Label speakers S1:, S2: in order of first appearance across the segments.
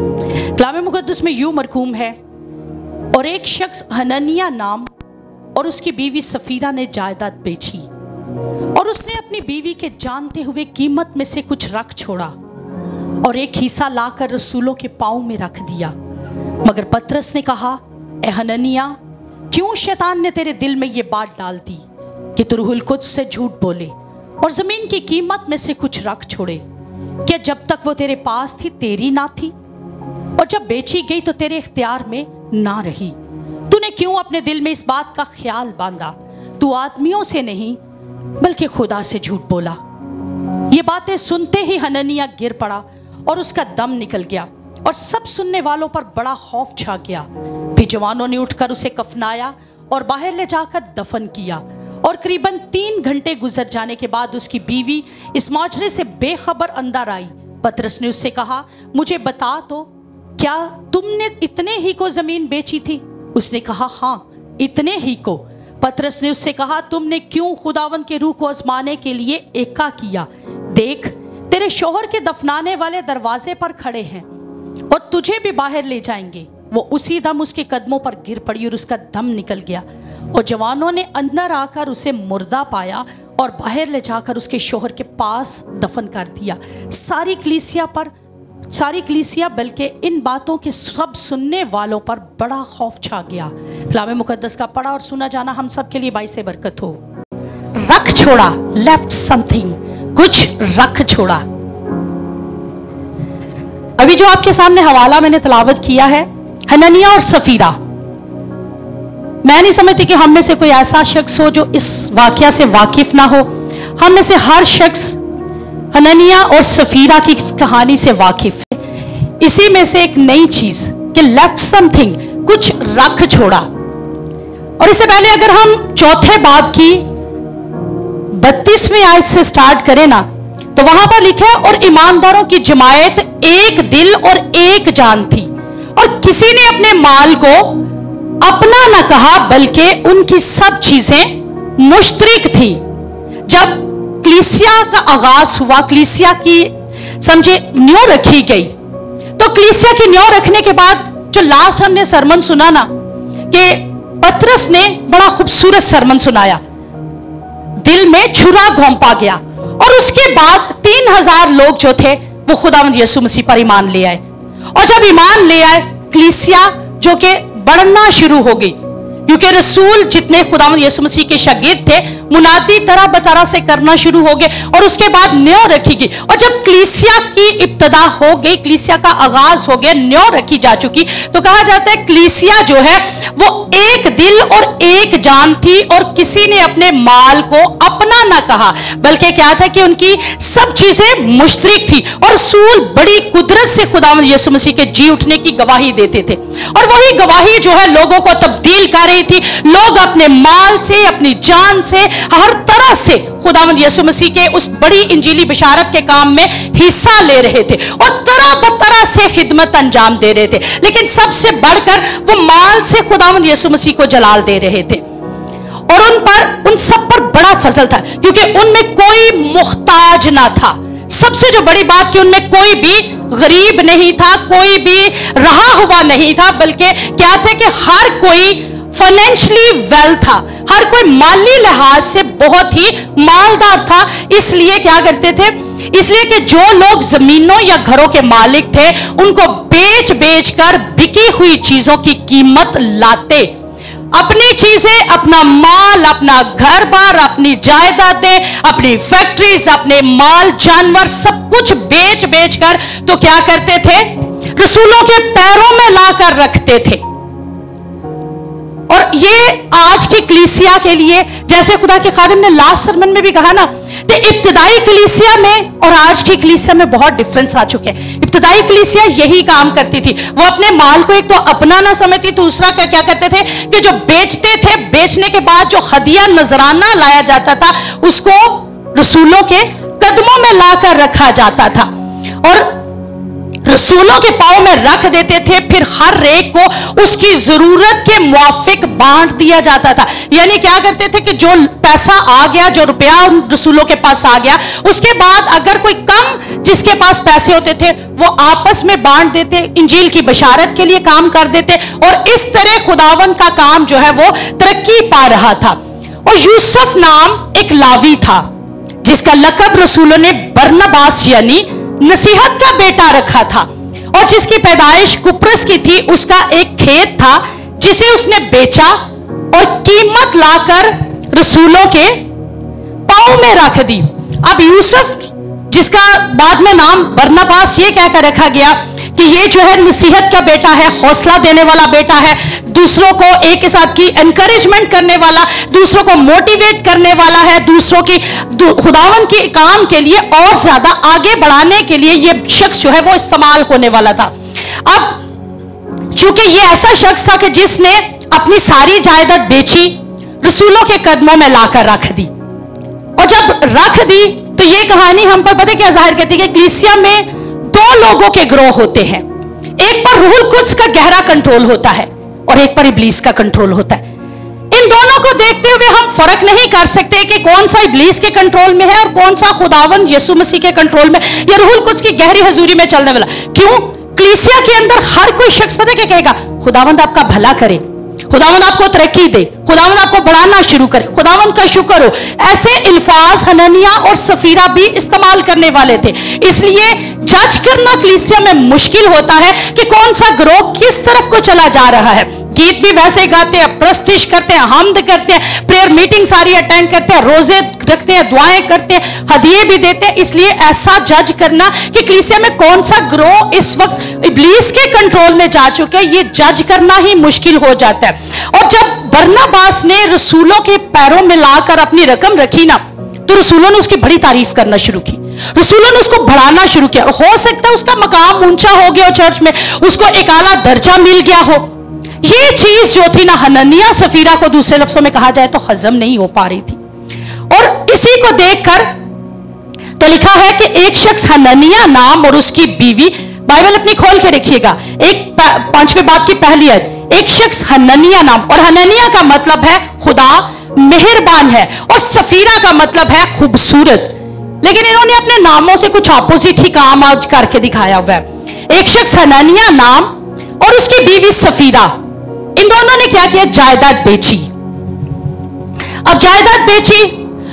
S1: कलाम मुक़द्दस में यूं मरकूम है, और एक शख्स हननिया नाम और उसकी बीवी सफीरा ने जायदाद बेची, और उसने अपनी बीवी के जानते हुए कीमत में से कुछ रख छोड़ा और एक हिस्सा लाकर रसूलों के पाँव में रख दिया। मगर पतरस ने कहा, ए हननिया, क्यों शैतान ने तेरे दिल में ये बात डाल दी कि तू रूहुल कुद्स से झूठ बोले और जमीन की कीमत में से कुछ रख छोड़े? क्या जब तक वो तेरे पास थी तेरी ना थी, और जब बेची गई तो तेरे इख्तियार में ना रही? तूने क्यों अपने दिल में इस बात का ख्याल बांधा? तू आदमियों से नहीं बल्कि खुदा से झूठ बोला। ये बातें सुनते ही हननिया गिर पड़ा और उसका दम निकल गया, और सब सुनने वालों पर बड़ा खौफ छा गया। फिर जवानों ने उठकर उसे कफनाया और बाहर ले जाकर दफन किया, और करीबन 3 घंटे गुजर जाने के बाद उसकी बीवी इस माजरे से बेखबर अंदर आई। पतरस ने उससे कहा, मुझे बता तो, क्या तुमने इतने ही को जमीन बेची थी? उसने कहा, हाँ, इतने ही को। पतरस ने उससे कहा, तुमने क्यों खुदावंद के रूह को आजमाने के लिए एका किया? देख, तेरे शौहर के दफनाने वाले दरवाजे पर खड़े हैं और तुझे भी बाहर ले जाएंगे। वो उसी दम उसके कदमों पर गिर पड़ी और उसका दम निकल गया, और जवानों ने अंदर आकर उसे मुर्दा पाया और बाहर ले जाकर उसके शौहर के पास दफन कर दिया। सारी कलीसिया बल्कि इन बातों के सब सुनने वालों पर बड़ा खौफ छा गया। कलाम मुक़द्दस का पढ़ा और सुना जाना हम सब के लिए बाइस बरकत हो। रख छोड़ा, लेफ्ट समथिंग, कुछ रख छोड़ा। अभी जो आपके सामने हवाला मैंने तलावत किया है, हननिया और सफीरा, मैं नहीं समझती कि हम में से कोई ऐसा शख्स हो जो इस वाकया से वाकिफ ना हो। हम में से हर शख्स हननिया और सफीरा की कहानी से वाकिफ है। इसी में से एक नई चीज कि लेफ्ट समथिंग, कुछ रख छोड़ा। और इससे पहले अगर हम चौथे बाब की 32वीं आयत से स्टार्ट करें ना, तो वहां पर लिखा है, और ईमानदारों की जमायत एक दिल और एक जान थी, और किसी ने अपने माल को अपना न कहा बल्कि उनकी सब चीजें मुश्तरिक थी। जब कलीसिया का आगाज हुआ, कलीसिया की समझे न्यू रखी गई, तो कलीसिया की न्यू रखने के बाद जो लास्ट हमने सरमन सुना ना, कि पतरस ने बड़ा खूबसूरत सरमन सुनाया, दिल में छुरा घोंपा गया, और उसके बाद 3000 लोग जो थे वो खुदावंद यीशु मसीह पर ईमान ले आए। और जब ईमान ले आए, कलीसिया जो कि बढ़ना शुरू हो गई, क्योंकि रसूल जितने खुदावंद यीशु मसीह के शागिर्द थे, मुनादी तरह बतरा से करना शुरू हो गए, और उसके बाद न्यू रखी गई। और जब कलीसिया की इब्तदा हो गई, कलीसिया का आगाज हो गया, न्यू रखी जा चुकी, तो कहा जाता है कलीसिया जो है वो एक दिल और एक जान थी, और किसी ने अपने माल को अपना ना कहा बल्कि क्या था कि उनकी सब चीजें मुश्तरिक थी। और रसूल बड़ी कुदरत से खुदावंद यीशु मसीह के जी उठने की गवाही देते थे, और वही गवाही जो है लोगों को तब्दील कर रही थी। लोग अपने माल से, अपनी जान से, हर तरह से खुदावंद यीशु मसीह के उस बड़ी इंजीली बिशारत के काम में हिस्सा ले रहे थे, और तरह बतरह से खिदमत अंजाम दे रहे थे। लेकिन सबसे बढ़कर वो माल से खुदावंद यीशु मसीह को जलाल दे रहे थे, और उन सब पर बड़ा फजल था, क्योंकि उनमें कोई मुख्ताज ना था। सबसे जो बड़ी बात कि उनमें कोई भी गरीब नहीं था, कोई भी रहा हुआ नहीं था, बल्कि क्या था कि हर कोई फाइनेंशियली वेल था, हर कोई माली लिहाज से बहुत ही मालदार था। इसलिए क्या करते थे, इसलिए कि जो लोग जमीनों या घरों के मालिक थे, उनको बेच बेच कर बिकी हुई चीजों की कीमत लाते, अपनी चीजें, अपना माल, अपना घर बार, अपनी जायदादें, अपनी फैक्ट्रीज, अपने माल जानवर, सब कुछ बेच बेच कर तो क्या करते थे, रसूलों के पैरों में लाकर रखते थे। और ये आज की कलीसिया के लिए, जैसे खुदा के खादिम ने लास्ट सरमन में भी कहा ना, कि इब्तदाई कलीसिया में और आज की कलीसिया में बहुत डिफरेंस आ चुके हैं। इब्तदाई कलीसिया यही काम करती थी, वो अपने माल को एक तो अपना ना समझती, दूसरा क्या करते थे कि जो बेचते थे, बेचने के बाद जो हदिया नजराना लाया जाता था, उसको रसूलों के कदमों में लाकर रखा जाता था। और रसूलों के पांव में रख देते थे, फिर हर एक को उसकी जरूरत के मुआफिक बांट दिया जाता था। यानी क्या करते थे कि जो पैसा आ गया, जो रुपया रसूलों के पास आ गया, उसके बाद अगर कोई कम जिसके पास पैसे होते थे वो आपस में बांट देते, इंजील की बशारत के लिए काम कर देते, और इस तरह खुदावन का काम जो है वो तरक्की पा रहा था। और यूसुफ नाम एक लावी था जिसका लकब रसूलों ने बरनबास यानी नसीहत का बेटा रखा था, और जिसकी पैदाइश कुप्रस की थी। उसका एक खेत था जिसे उसने बेचा और कीमत लाकर रसूलों के पांव में रख दी। अब यूसुफ, जिसका बाद में नाम बरनबास ये कहकर रखा गया कि ये जो है नसीहत का बेटा है, हौसला देने वाला बेटा है, दूसरों को एक हिसाब की एनकरेजमेंट करने वाला, दूसरों को मोटिवेट करने वाला है, दूसरों की खुदावन के काम के लिए और ज्यादा आगे बढ़ाने के लिए ये शख्स जो है वो इस्तेमाल होने वाला था। अब चूंकि ये ऐसा शख्स था कि जिसने अपनी सारी जायदाद बेची, रसूलों के कदमों में लाकर रख दी, और जब रख दी तो ये कहानी हम पर पता क्या जाहिर करती है कि कलीसिया में दो लोगों के ग्रोह होते हैं। एक पर रूहुल कुद्स का गहरा कंट्रोल होता है और एक पर इब्लीस का कंट्रोल होता है। इन दोनों को देखते हुए हम फर्क नहीं कर सकते कि कौन सा इब्लीस के कंट्रोल में है और कौन सा खुदावन यीशु मसीह के कंट्रोल में या रूहुल कुद्स की गहरी हजूरी में चलने वाला। क्यों? कलीसिया के अंदर हर कोई शख्स पता क्या कहेगा? खुदावंद आपका भला करे, खुदावंद आपको तरक्की दे, खुदावंद आपको बढ़ाना शुरू करे, खुदावंद का शुक्र हो। ऐसे अल्फाज हननिया और सफीरा भी इस्तेमाल करने वाले थे। इसलिए जज करना कलीसिया में मुश्किल होता है कि कौन सा ग्रोह किस तरफ को चला जा रहा है। गीत भी वैसे गाते हैं, प्रस्तिश करते हैं, हमद करते हैं, प्रेयर मीटिंग सारी अटेंड करते हैं, रोजे रखते हैं, दुआएं करते हैं, हदिये भी देते हैं। इसलिए ऐसा जज करना कि कलीसिया में कौन सा ग्रोह इस वक्त इब्लीस के कंट्रोल में जा चुके हैं, ये जज करना ही मुश्किल हो जाता है। और जब बरनबास ने रसूलों के पैरों में लाकर अपनी रकम रखी ना, तो रसूलों ने उसकी बड़ी तारीफ करना शुरू की, रसूलों ने उसको बढ़ाना शुरू किया। हो सकता है उसका मकाम ऊंचा हो गया हो, चर्च में उसको एक आला दर्जा मिल गया हो। ये चीज जो थी ना हननिया सफीरा को दूसरे लफ्जों में कहा जाए तो हजम नहीं हो पा रही थी। और इसी को देखकर तो लिखा है कि एक शख्स हननिया नाम और उसकी बीवी, बाइबल अपनी खोल के रखिएगा, एक 5वें बाब की पहली आयत, एक शख्स हननिया नाम, और हननिया का मतलब है खुदा मेहरबान है और सफीरा का मतलब है खूबसूरत। लेकिन इन्होंने अपने नामों से कुछ ऑपोजिट ही काम आज करके दिखाया हुआ है। एक शख्स हननिया नाम और उसकी बीवी सफीरा, इन दोनों ने क्या किया? जायदाद बेची। अब जायदाद बेची,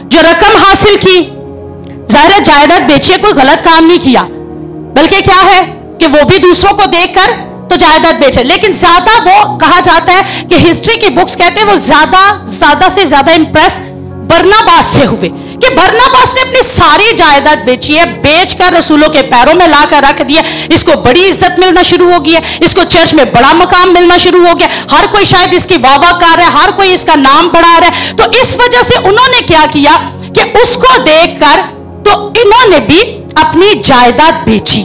S1: जो रकम हासिल की, जाहिर है जायदाद बेची, कोई गलत काम नहीं किया, बल्कि क्या है कि वो भी दूसरों को देखकर तो जायदाद बेचे। लेकिन ज्यादा वो कहा जाता है कि हिस्ट्री की बुक्स कहते हैं वो ज्यादा से ज्यादा इंप्रेस बरनबास से हुए कि बरनबास ने अपनी सारी जायदाद बेची है, बेचकर रसूलों के पैरों में लाकर रख दिया। इसको बड़ी इज्जत मिलना शुरू हो गई है, इसको चर्च में बड़ा मकाम मिलना शुरू हो गया, हर कोई शायद इसकी वाह कर रहा है, हर कोई इसका नाम बढ़ा रहा है। तो इस वजह से उन्होंने क्या किया कि उसको देखकर तो इन्होंने भी अपनी जायदाद बेची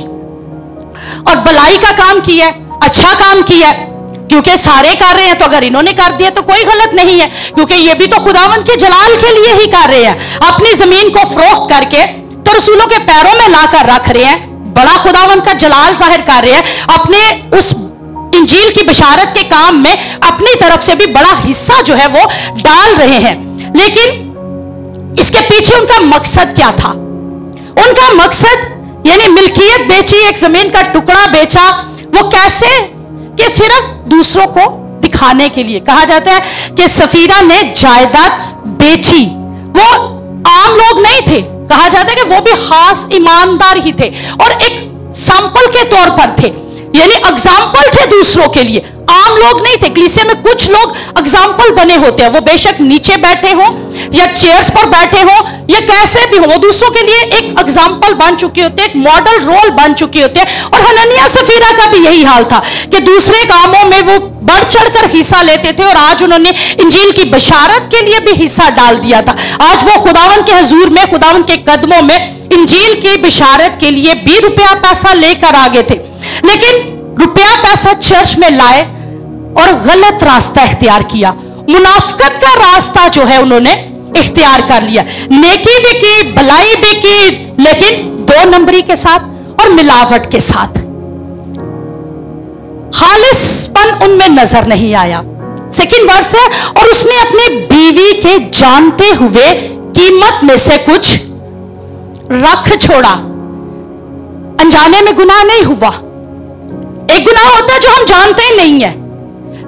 S1: और भलाई का काम किया, अच्छा काम किया, क्योंकि सारे कर रहे हैं तो अगर इन्होंने कर दिया तो कोई गलत नहीं है, क्योंकि ये भी तो खुदावंद के जलाल के लिए ही कर रहे हैं। अपनी जमीन को फरोख्त करके तो रसूलों के पैरों में लाकर रख रहे हैं, बड़ा खुदावंद का जलाल जाहिर कर रहे हैं, अपने उस इंजील की बशारत के काम में अपनी तरफ से भी बड़ा हिस्सा जो है वो डाल रहे हैं। लेकिन इसके पीछे उनका मकसद क्या था? उनका मकसद यानी मिल्कियत बेची, एक जमीन का टुकड़ा बेचा, वो कैसे? कि सिर्फ दूसरों को दिखाने के लिए। कहा जाता है कि सफीरा ने जायदाद बेची, वो आम लोग नहीं थे, कहा जाता है कि वो भी खास ईमानदार ही थे और एक सैंपल के तौर पर थे, यानी एग्जाम्पल थे दूसरों के लिए, आम लोग नहीं थे। कलीसिया में कुछ लोग एग्जाम्पल बने होते हैं, वो बेशक नीचे बैठे हो या चेयर्स पर बैठे हो या कैसे भी हो, वो दूसरों के लिए एक एग्जाम्पल बन चुके होते हैं, एक मॉडल रोल बन चुके होते हैं। और हननिया सफीरा का भी यही हाल था कि दूसरे कामों में वो बढ़ चढ़कर हिस्सा लेते थे और आज उन्होंने इंजील की बशारत के लिए भी हिस्सा डाल दिया था। आज वो खुदावंद के हुजूर में, खुदावंद के कदमों में इंजील की बशारत के लिए भी रुपया पैसा लेकर आगे थे, लेकिन रुपया पैसा चर्च में लाए और गलत रास्ता इख्तियार किया, मुनाफिकत का रास्ता जो है उन्होंने इख्तियार कर लिया। नेकी भी की, भलाई भी की, लेकिन 2 नंबरी के साथ और मिलावट के साथ। खालिसपन उनमें नजर नहीं आया। सेकंड वर्स है, और उसने अपनी बीवी के जानते हुए कीमत में से कुछ रख छोड़ा। अनजाने में गुनाह नहीं हुआ। एक गुनाह होता है जो हम जानते ही नहीं है,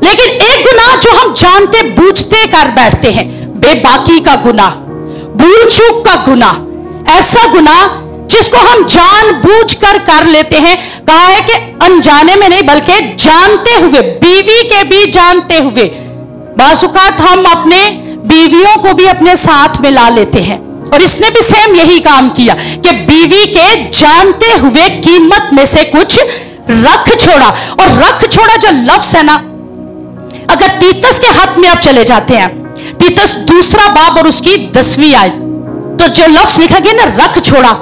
S1: लेकिन एक गुनाह जो हम जानते बूझते कर बैठते हैं, बेबाकी का गुनाह, भूल चूक का गुनाह, ऐसा गुनाह जिसको हम जानबूझकर कर लेते हैं। कहा है कि अनजाने में नहीं बल्कि जानते हुए, बीवी के भी जानते हुए। बाज़-औक़ात हम अपने बीवियों को भी अपने साथ में ला लेते हैं, और इसने भी सेम यही काम किया कि बीवी के जानते हुए कीमत में से कुछ रख छोड़ा। और रख छोड़ा जो लफ्ज है ना, अगर तीतस के हक में आप चले जाते हैं, तीतस दूसरा बाब और उसकी 10वीं आयत, तो जो लफ्ज लिखा गया ना रख छोड़ा,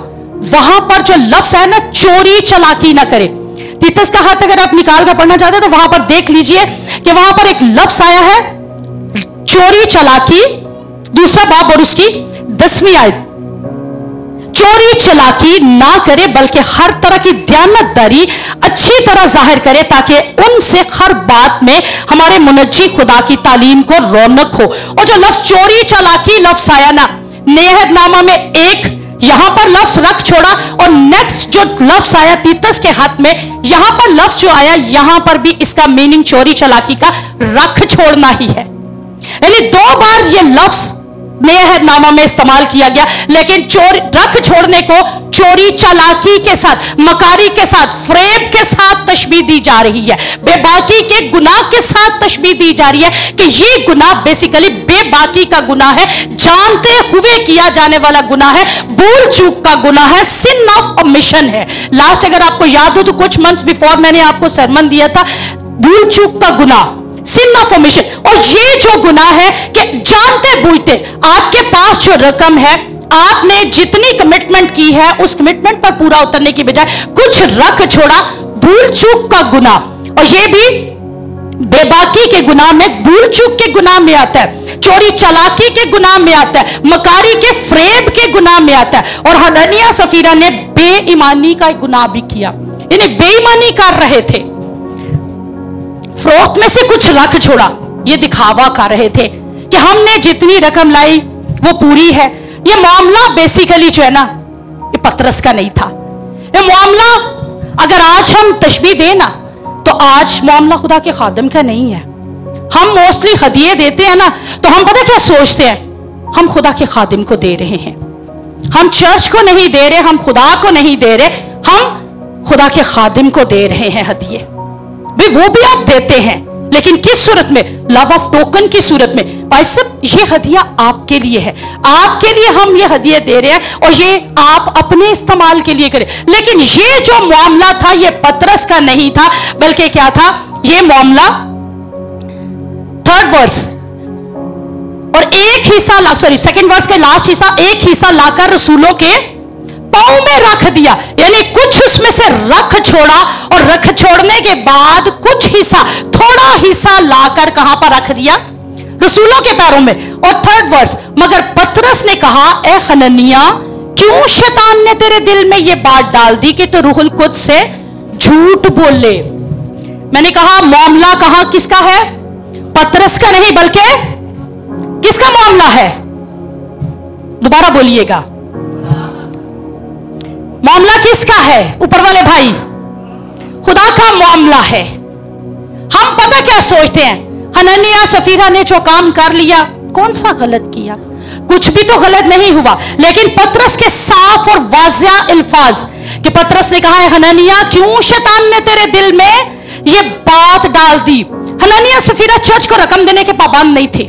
S1: वहां पर जो लफ्ज है ना चोरी चलाकी ना करे। तीतस का हाथ अगर आप निकाल कर पढ़ना चाहते हैं तो वहां पर देख लीजिए कि वहां पर एक लफ्ज आया है चोरी चलाकी, दूसरा बाब और उसकी 10वीं आयत। चोरी चलाकी ना करे बल्कि हर तरह की दयानतदारी अच्छी तरह जाहिर करे, ताकि उनसे हर बात में हमारे मुनज्जी खुदा की तालीम को रौनक हो। और जो लफ्ज चोरी चलाकी लफ्ज आया ना, नेहदनामा में एक यहां पर लफ्ज रख छोड़ा, और नेक्स्ट जो लफ्ज आया तीतस के हाथ में, यहां पर लफ्ज जो आया, यहां पर भी इसका मीनिंग चोरी चलाकी का रख छोड़ना ही है। यानी 2 बार ये लफ्ज नेहदनामा में इस्तेमाल किया गया, लेकिन चोरी रख छोड़ने को चोरी चालाकी के साथ, मकारी के साथ, फ्रेब के साथ तशबीह दी जा रही है, बेबाकी के गुनाह के साथ तशबीह दी जा रही है कि ये गुनाह बेसिकली बेबाकी का गुनाह है, जानते हुए किया जाने वाला गुनाह है, भूल चूक का गुनाह है, सिन ऑफ ओमिशन है। लास्ट अगर आपको याद हो तो कुछ मंथ्स बिफोर मैंने आपको सरमन दिया था, भूल चूक का गुनाह, सिन ऑफ ओमिशन। और ये जो गुनाह है कि जानते बूझते आपके पास जो रकम है, आपने जितनी कमिटमेंट की है उस कमिटमेंट पर पूरा उतरने की बजाय कुछ रख छोड़ा, भूल चूक का गुनाह। और ये भी बेबाकी के गुनाह में, भूल चूक के गुनाह में आता है, चोरी चालाकी के गुनाह में आता है, मकारी के फ्रेब के गुनाह में आता है। और हननिया सफीरा ने बेईमानी का गुनाह भी किया, इन्हें बेईमानी कर रहे थे, फरोख्त में से कुछ रख छोड़ा। ये दिखावा कर रहे थे कि हमने जितनी रकम लाई वो पूरी है। ये मामला बेसिकली जो है ना, ये पतरस का नहीं था। ये मामला अगर आज हम तशबीह दें ना, तो आज मामला खुदा के खादिम का नहीं है। हम मोस्टली हदिये देते हैं ना, तो हम पता क्या सोचते हैं, हम खुदा के खादिम को दे रहे हैं, हम चर्च को नहीं दे रहे, हम खुदा को नहीं दे रहे, हम खुदा के खादिम को दे रहे हैं हदिये। भी वो भी आप देते हैं, लेकिन किस सूरत में? लव ऑफ टोकन की सूरत में। भाई साहब, ये हदिया आपके लिए है, आपके लिए हम ये हदिया दे रहे हैं, और ये आप अपने इस्तेमाल के लिए करें। लेकिन ये जो मामला था, ये पतरस का नहीं था, बल्कि क्या था? ये मामला 3rd वर्स और एक हिस्सा सेकंड वर्स के लास्ट हिस्सा, एक हिस्सा लाकर रसूलों के पांव में रख दिया। यानी कुछ उसमें से रख छोड़ा, और रख छोड़ने के बाद कुछ हिस्सा, थोड़ा हिस्सा लाकर कहां पर रख दिया? रसूलों के पैरों में। और 3rd वर्स, मगर पतरस ने कहा, ए हननिया, क्यों शैतान ने तेरे दिल में यह बात डाल दी कि तू रूहुल कुद्स से झूठ बोले? मैंने कहा मामला कहां किसका है? पतरस का नहीं, बल्कि किसका मामला है? दोबारा बोलिएगा, मामला किसका है? ऊपर वाले भाई, खुदा का मामला है। हम पता क्या सोचते हैं, हननिया सफीरा ने जो काम कर लिया, कौन सा गलत किया? कुछ भी तो गलत नहीं हुआ। लेकिन पतरस के साफ और वाज़िया अल्फाज कि पतरस ने कहा है, हननिया, क्यों शैतान ने तेरे दिल में ये बात डाल दी? हननिया सफीरा चर्च को रकम देने के पाबंद नहीं थे।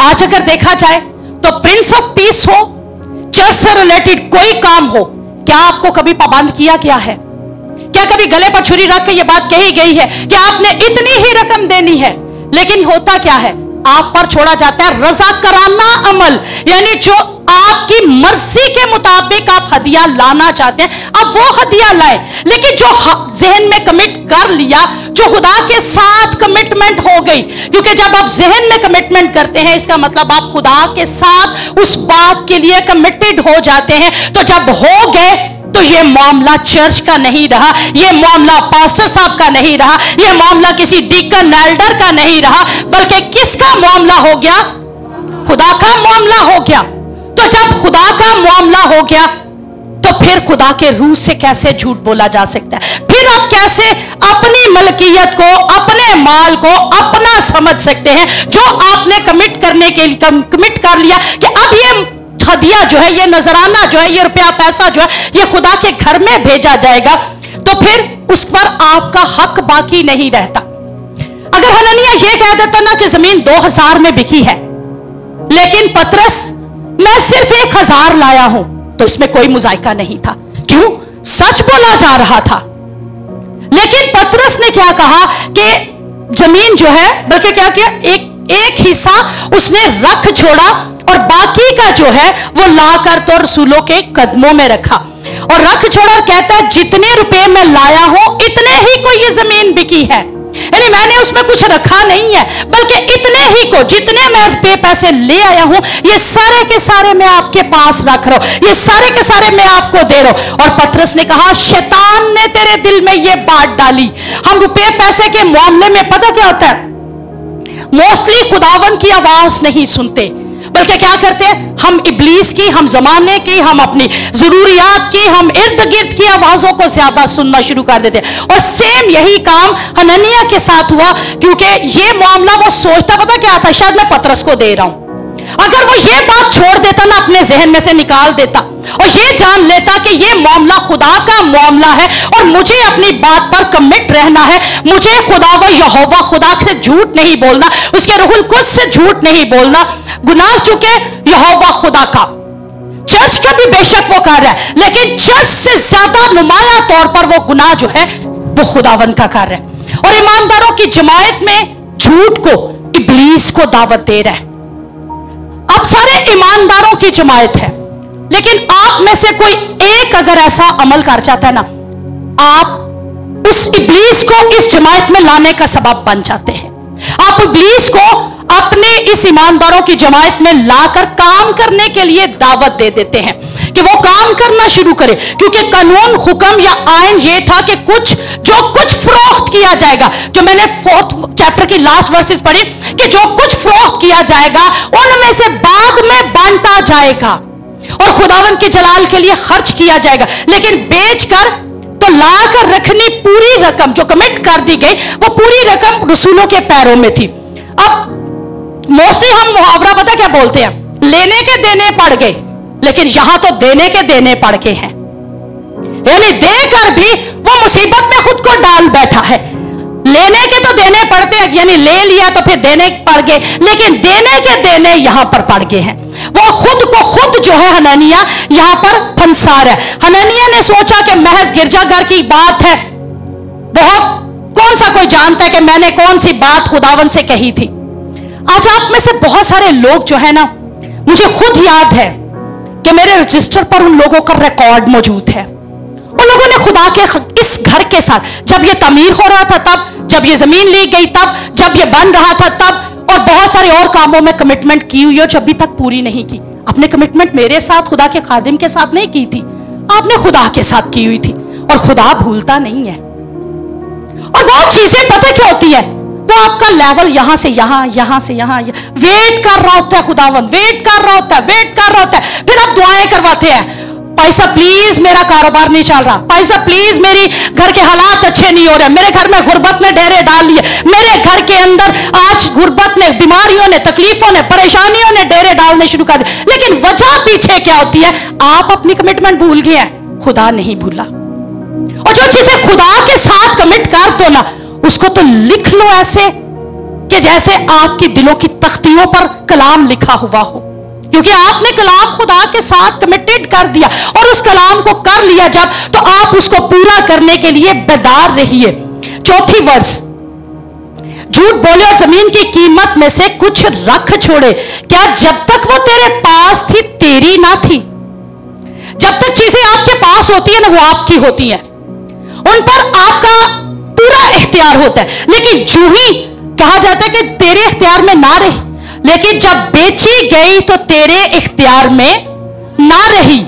S1: आज अगर देखा जाए तो प्रिंस ऑफ पीस हो, चर्च से रिलेटेड कोई काम हो, क्या आपको कभी पाबंद किया गया है? क्या कभी गले पर छुरी रख के यह बात कही गई है कि आपने इतनी ही रकम देनी है? लेकिन होता क्या है, आप पर छोड़ा जाता है रज़ाकराना अमल, यानी जो आपकी मर्जी के मुताबिक आप हदिया लाना चाहते हैं, आप वो हदिया लाए। लेकिन जो जहन में कमिट कर लिया, जो खुदा के साथ कमिटमेंट हो गई, क्योंकि जब आप जहन में कमिटमेंट करते हैं, इसका मतलब आप खुदा के साथ उस बात के लिए कमिटेड हो जाते हैं। तो जब हो गए तो ये मामला चर्च का नहीं रहा, ये मामला पास्टर साहब का नहीं रहा, ये मामला किसी डीकन एल्डर का नहीं रहा, बल्कि किसका मामला हो गया? खुदा का मामला हो गया। तो जब खुदा का मामला हो गया तो फिर खुदा के रूह से कैसे झूठ बोला जा सकता है? फिर आप कैसे अपनी मलकियत को, अपने माल को अपना समझ सकते हैं, जो आपने कमिट करने के लिए कमिट कर लिया कि अब ये हदिया जो है, ये नजराना जो है, ये रुपया पैसा जो है, ये खुदा के घर में भेजा जाएगा, तो फिर उस पर आपका हक बाकी नहीं रहता। अगर हननिया ये कह देता ना कि जमीन 2000 में बिकी है, लेकिन पतरस मैं सिर्फ 1000 लाया हूं, तो इसमें कोई मुजायका नहीं था। क्यों? सच बोला जा रहा था। लेकिन पतरस ने क्या कहा कि जमीन जो है, बल्कि क्या किया, एक हिस्सा उसने रख छोड़ा और बाकी का जो है वो लाकर तो रसूलों के कदमों में रखा और रख छोड़ा और कहता है जितने रुपए मैं लाया हूं इतने ही को ये जमीन बिकी है। यानी मैंने उसमें कुछ रखा नहीं है, बल्कि इतने ही को, जितने मैं रुपए पैसे ले आया हूं, ये सारे के सारे मैं आपके पास रख रहा हूं, ये सारे के सारे मैं आपको दे रहा हूं। और पतरस ने कहा शैतान ने तेरे दिल में ये बात डाली। हम रुपए पैसे के मामले में पता क्या होता है, मोस्टली खुदावन की आवाज नहीं सुनते, बल्कि क्या करते हैं, हम इब्लीस की, हम जमाने की, हम अपनी जरूरियात की, हम इर्द गिर्द की आवाजों को ज्यादा सुनना शुरू कर देते हैं। और सेम यही काम हननिया के साथ हुआ, क्योंकि ये मामला वो सोचता पता क्या था, शायद मैं पतरस को दे रहा हूं। अगर वो ये बात छोड़ देता ना, अपने जहन में से निकाल देता और ये जान लेता कि ये मामला खुदा का मामला है और मुझे अपनी बात पर कमिट रहना है, मुझे खुदा व यहोवा खुदा से झूठ नहीं बोलना, उसके रूहुल कुद्स से झूठ नहीं बोलना, गुनाह चुके यहोवा खुदा का, चर्च का भी बेशक वो कार्य है, लेकिन चर्च से ज्यादा नुमाया तौर पर वो गुनाह जो है वो खुदावन का कार्य है। और ईमानदारों की जमायत में झूठ को इब्लीस को दावत दे रहा है। अब सारे ईमानदारों की जमायत है, लेकिन आप में से कोई एक अगर ऐसा अमल कर जाता है ना, आप उस इब्लीस को इस जमायत में लाने का सबब बन जाते हैं। आप इब्लीस को अपने इस ईमानदारों की जमायत में लाकर काम करने के लिए दावत दे देते हैं कि वो काम करना शुरू करे, क्योंकि कानून, हुक्म या आयन ये था कि जो कुछ फरोख्त किया जाएगा, जो मैंने 4th चैप्टर की लास्ट वर्सेस पढ़ी कि जो कुछ फरोख्त किया जाएगा उनमें से बाद में बांटा जाएगा और खुदावन के जलाल के लिए खर्च किया जाएगा। लेकिन बेचकर तो लाकर रखनी पूरी रकम जो कमिट कर दी गई, वो पूरी रकम रसूलों के पैरों में थी। अब मोस्टली हम मुहावरा पता क्या बोलते हैं, लेने के देने पड़ गए, लेकिन यहां तो देने के देने पड़ गए हैं, यानी देकर भी वो मुसीबत में खुद को डाल बैठा है। लेने के तो देने पड़ते हैं, यानी ले लिया तो फिर देने पड़ गए, लेकिन देने के देने यहां पर पड़ गए हैं। वो खुद को खुद जो है हननिया यहां पर फंसा रहा है। हननिया ने सोचा कि महज गिरजाघर की बात है, बहुत कौन सा कोई जानता है कि मैंने कौन सी बात खुदावन से कही थी। आज आप में से बहुत सारे लोग जो है ना, मुझे खुद याद है कि मेरे रजिस्टर पर उन लोगों का रिकॉर्ड मौजूद है। उन लोगों ने खुदा के इस घर के साथ, जब ये तमीर हो रहा था तब, जब ये जमीन ली गई तब, जब ये बन रहा था तब, और बहुत सारे और कामों में कमिटमेंट की हुई है जो अभी तक पूरी नहीं की। आपने कमिटमेंट मेरे साथ, खुदा के खादिम के साथ नहीं की थी, आपने खुदा के साथ की हुई थी, और खुदा भूलता नहीं है। और वो चीजें पता क्या होती है, वो आपका लेवल यहां से यहां, यहां से यहां, वेट कर रहा होता है, खुदावन वेट कर रहा होता है, वेट कर रहा होता है। फिर आप दुआएं करवाते हैं, भाई साहब प्लीज मेरा कारोबार नहीं चल रहा, भाई साहब प्लीज मेरी घर के हालात अच्छे नहीं हो रहे, मेरे घर में गुर्बत ने डेरे डाल लिए, मेरे घर के अंदर आज गुर्बत ने, बीमारियों ने, तकलीफों ने, परेशानियों ने डेरे डालने शुरू कर दिए। लेकिन वजह पीछे क्या होती है, आप अपनी कमिटमेंट भूल गए हैं, खुदा नहीं भूला। और जो चीजें खुदा के साथ कमिट कर दो ना, उसको तो लिख लो ऐसे कि जैसे आपकी दिलों की तख्तियों पर कलाम लिखा हुआ हो, क्योंकि आपने कलाम खुदा के साथ कमिटेड कर दिया, और उस कलाम को कर लिया जब, तो आप उसको पूरा करने के लिए बेदार रहिए। 4थी वर्स, झूठ बोले और जमीन की कीमत में से कुछ रख छोड़े, क्या जब तक वो तेरे पास थी तेरी ना थी? जब तक चीजें आपके पास होती है ना, वो आपकी होती है, उन पर आपका पूरा इख्तियार होता है। लेकिन जो ही कहा जाता है कि तेरे इख्तियार में ना रही, लेकिन जब बेची गई तो तेरे इख्तियार में ना रही।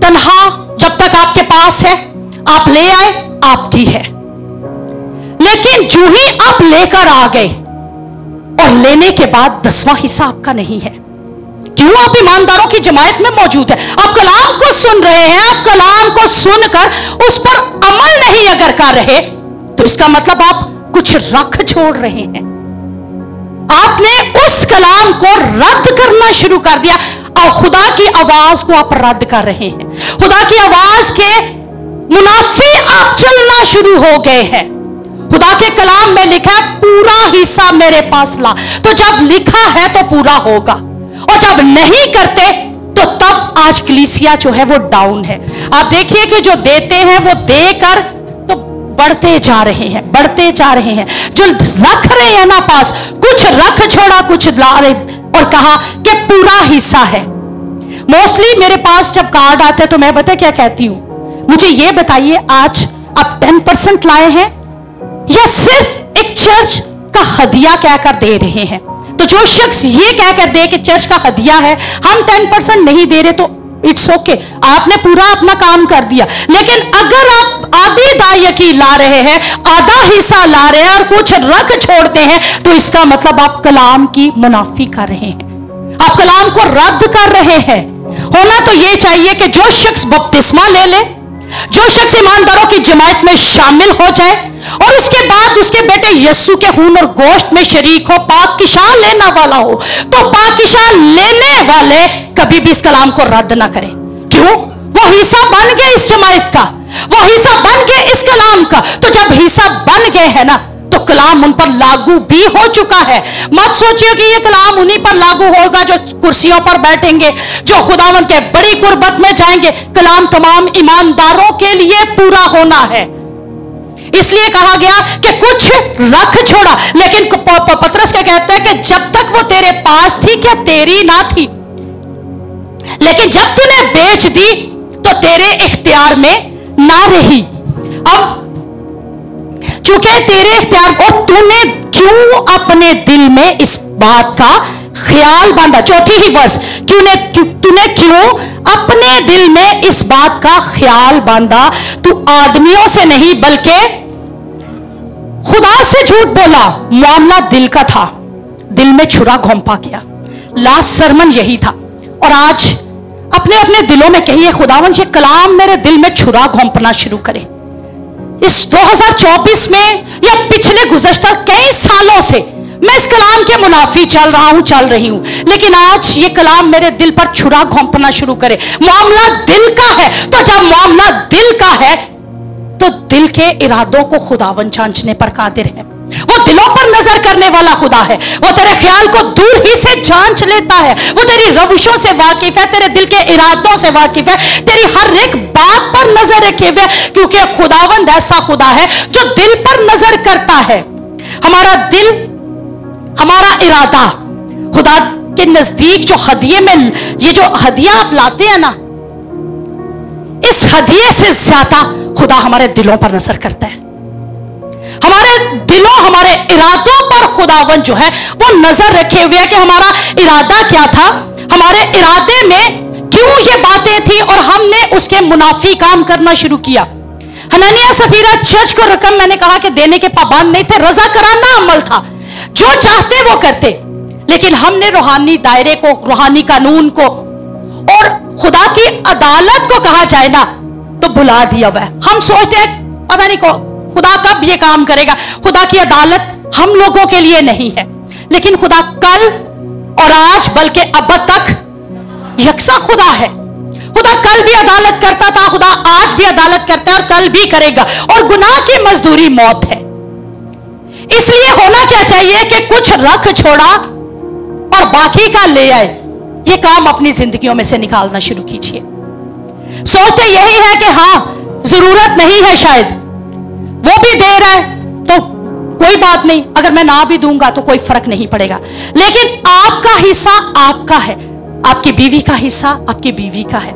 S1: तनहा जब तक आपके पास है आप ले आए, आपकी है। लेकिन जो ही आप लेकर आ गए और लेने के बाद 10वां हिस्सा आपका नहीं है। क्यों? आप ईमानदारों की जमायत में मौजूद है, आप कलाम को सुन रहे हैं, आप कलाम को सुनकर उस पर अमल नहीं अगर कर रहे तो इसका मतलब आप कुछ रख छोड़ रहे हैं। आपने उस कलाम को रद्द करना शुरू कर दिया और खुदा की आवाज को आप रद्द कर रहे हैं। खुदा की आवाज के मुनाफी आप चलना शुरू हो गए हैं। खुदा के कलाम में लिखा है पूरा हिस्सा मेरे पास ला, तो जब लिखा है तो पूरा होगा, और जब नहीं करते तो तब आज कलीसिया जो है वो डाउन है। आप देखिए कि जो देते हैं वो देकर तो बढ़ते जा रहे हैं, बढ़ते जा रहे हैं। जो रख रहे हैं ना पास, कुछ रख छोड़ा, कुछ ला रहे और कहा कि पूरा हिस्सा है। मोस्टली मेरे पास जब कार्ड आते हैं तो मैं बता क्या कहती हूं, मुझे ये बताइए आज आप 10% लाए हैं या सिर्फ एक चर्च का हदिया कहकर दे रहे हैं। तो जो शख्स ये कहकर दे कि चर्च का हदिया है, हम 10% नहीं दे रहे, तो इट्स ओके, आपने पूरा अपना काम कर दिया। लेकिन अगर आप आधी दाई की ला रहे हैं, आधा हिस्सा ला रहे हैं और कुछ रख छोड़ते हैं, तो इसका मतलब आप कलाम की मुनाफी कर रहे हैं, आप कलाम को रद्द कर रहे हैं। होना तो ये चाहिए कि जो शख्स बपतिस्मा ले ले, जो शख्स ईमानदारों की जमात में शामिल हो जाए और उसके बाद उसके बेटे यीशु के खून और गोश्त में शरीक हो, पाक की शान लेने वाला हो, तो पाक की शान लेने वाले कभी भी इस कलाम को रद्द ना करें। क्यों? वो हिस्सा बन गए इस जमात का, वो हिस्सा बन गए इस कलाम का। तो जब हिस्सा बन गए है ना, तो कलाम उन पर लागू भी हो चुका है। मत सोचिए कि ये कलाम उन्हीं पर लागू होगा जो कुर्सियों पर बैठेंगे, जो खुदावंद के बड़ी कुर्बत में जाएंगे। कलाम तमाम ईमानदारों के लिए पूरा होना है। इसलिए कहा गया कि कुछ रख छोड़ा। लेकिन पतरस क्या कहता है कि जब तक वो तेरे पास थी क्या तेरी ना थी, लेकिन जब तूने बेच दी तो तेरे इख्तियार में ना रही। अब चूंकि तेरे इख्तियार को, तूने क्यों अपने दिल में इस बात का ख्याल बांधा। चौथी ही वर्ष, तूने क्यों अपने दिल में इस बात का ख्याल बांधा, तू आदमियों से नहीं बल्कि खुदा से झूठ बोला। मामला दिल का था, दिल में छुरा घोंपा गया। लास्ट सरमन यही था। और आज अपने अपने दिलों में कहिए, खुदावंद ये कलाम मेरे दिल में छुरा घोंपना शुरू करे। इस 2024 में या पिछले गुज़श्ता कई सालों से मैं इस कलाम के मुनाफी चल रहा हूं, चल रही हूं, लेकिन आज ये कलाम मेरे दिल पर छुरा घोंपना शुरू करे। मामला दिल का है, तो जब मामला दिल का है तो दिल के इरादों को खुदावन जांचने पर कादिर है। वो दिलों पर नजर करने वाला खुदा है। वो तेरे ख्याल को दूर ही से जांच लेता है। वो तेरी रविशों से वाकिफ है, तेरे दिल के इरादों से वाकिफ है, तेरी हर एक बात पर नजर रखे हुए, क्योंकि खुदावंद ऐसा खुदा है जो दिल पर नजर करता है। हमारा दिल, हमारा इरादा खुदा के नजदीक जो हदिये में, ये जो हदिया आप लाते हैं ना, इस हदिये से ज्यादा खुदा हमारे दिलों पर नजर करता है। हमारे दिलों, हमारे इरादों पर खुदावन जो है वो नजर रखे हुए है कि हमारा इरादा क्या था, हमारे इरादे में क्यों ये बातें थी और हमने उसके मुनाफी काम करना शुरू किया। हननिया सफीरा चर्च को रकम, मैंने कहा कि देने के पाबंद नहीं थे, रजा कराना अमल था, जो चाहते वो करते। लेकिन हमने रूहानी दायरे को, रूहानी कानून को और खुदा की अदालत को कहा जाए ना तो भुला दिया हुआ है। हम सोचते हैं पता नहीं को खुदा कब ये काम करेगा। खुदा की अदालत हम लोगों के लिए नहीं है, लेकिन खुदा कल और आज बल्कि अब तक यकसा खुदा है। खुदा कल भी अदालत करता था, खुदा आज भी अदालत करता है और कल भी करेगा। और गुनाह की मजदूरी मौत है। इसलिए होना क्या चाहिए कि कुछ रख छोड़ा और बाकी का ले आए। ये काम अपनी जिंदगियों में से निकालना शुरू कीजिए। सोचते यही है कि हां जरूरत नहीं है, शायद वो भी दे रहा है तो कोई बात नहीं, अगर मैं ना भी दूंगा तो कोई फर्क नहीं पड़ेगा। लेकिन आपका हिस्सा आपका है, आपकी बीवी का हिस्सा आपकी बीवी का है।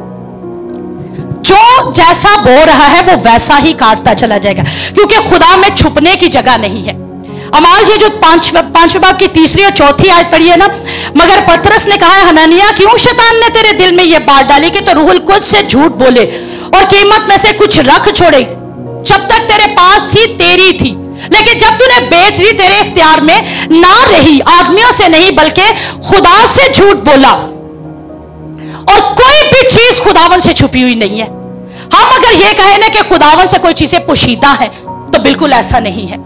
S1: जो जैसा बो रहा है वो वैसा ही काटता चला जाएगा, क्योंकि खुदा में छुपने की जगह नहीं है। अमाल ये जो पांचवें बाब की तीसरी और चौथी आयत पढ़ी है ना, मगर पतरस ने कहा, हननिया क्यों शैतान ने तेरे दिल में ये बात डाली कि तो रूहुल कुद्स से झूठ बोले और कीमत में से कुछ रख छोड़े? जब तक तेरे पास थी तेरी थी, लेकिन जब तूने बेच दी तेरे इख्तियार में ना रही, आदमियों से नहीं बल्कि खुदा से झूठ बोला। और कोई भी चीज खुदावन से छुपी हुई नहीं है। हम अगर ये कहें ना कि खुदावन से कोई चीजें पोशीदा है, तो बिल्कुल ऐसा नहीं है।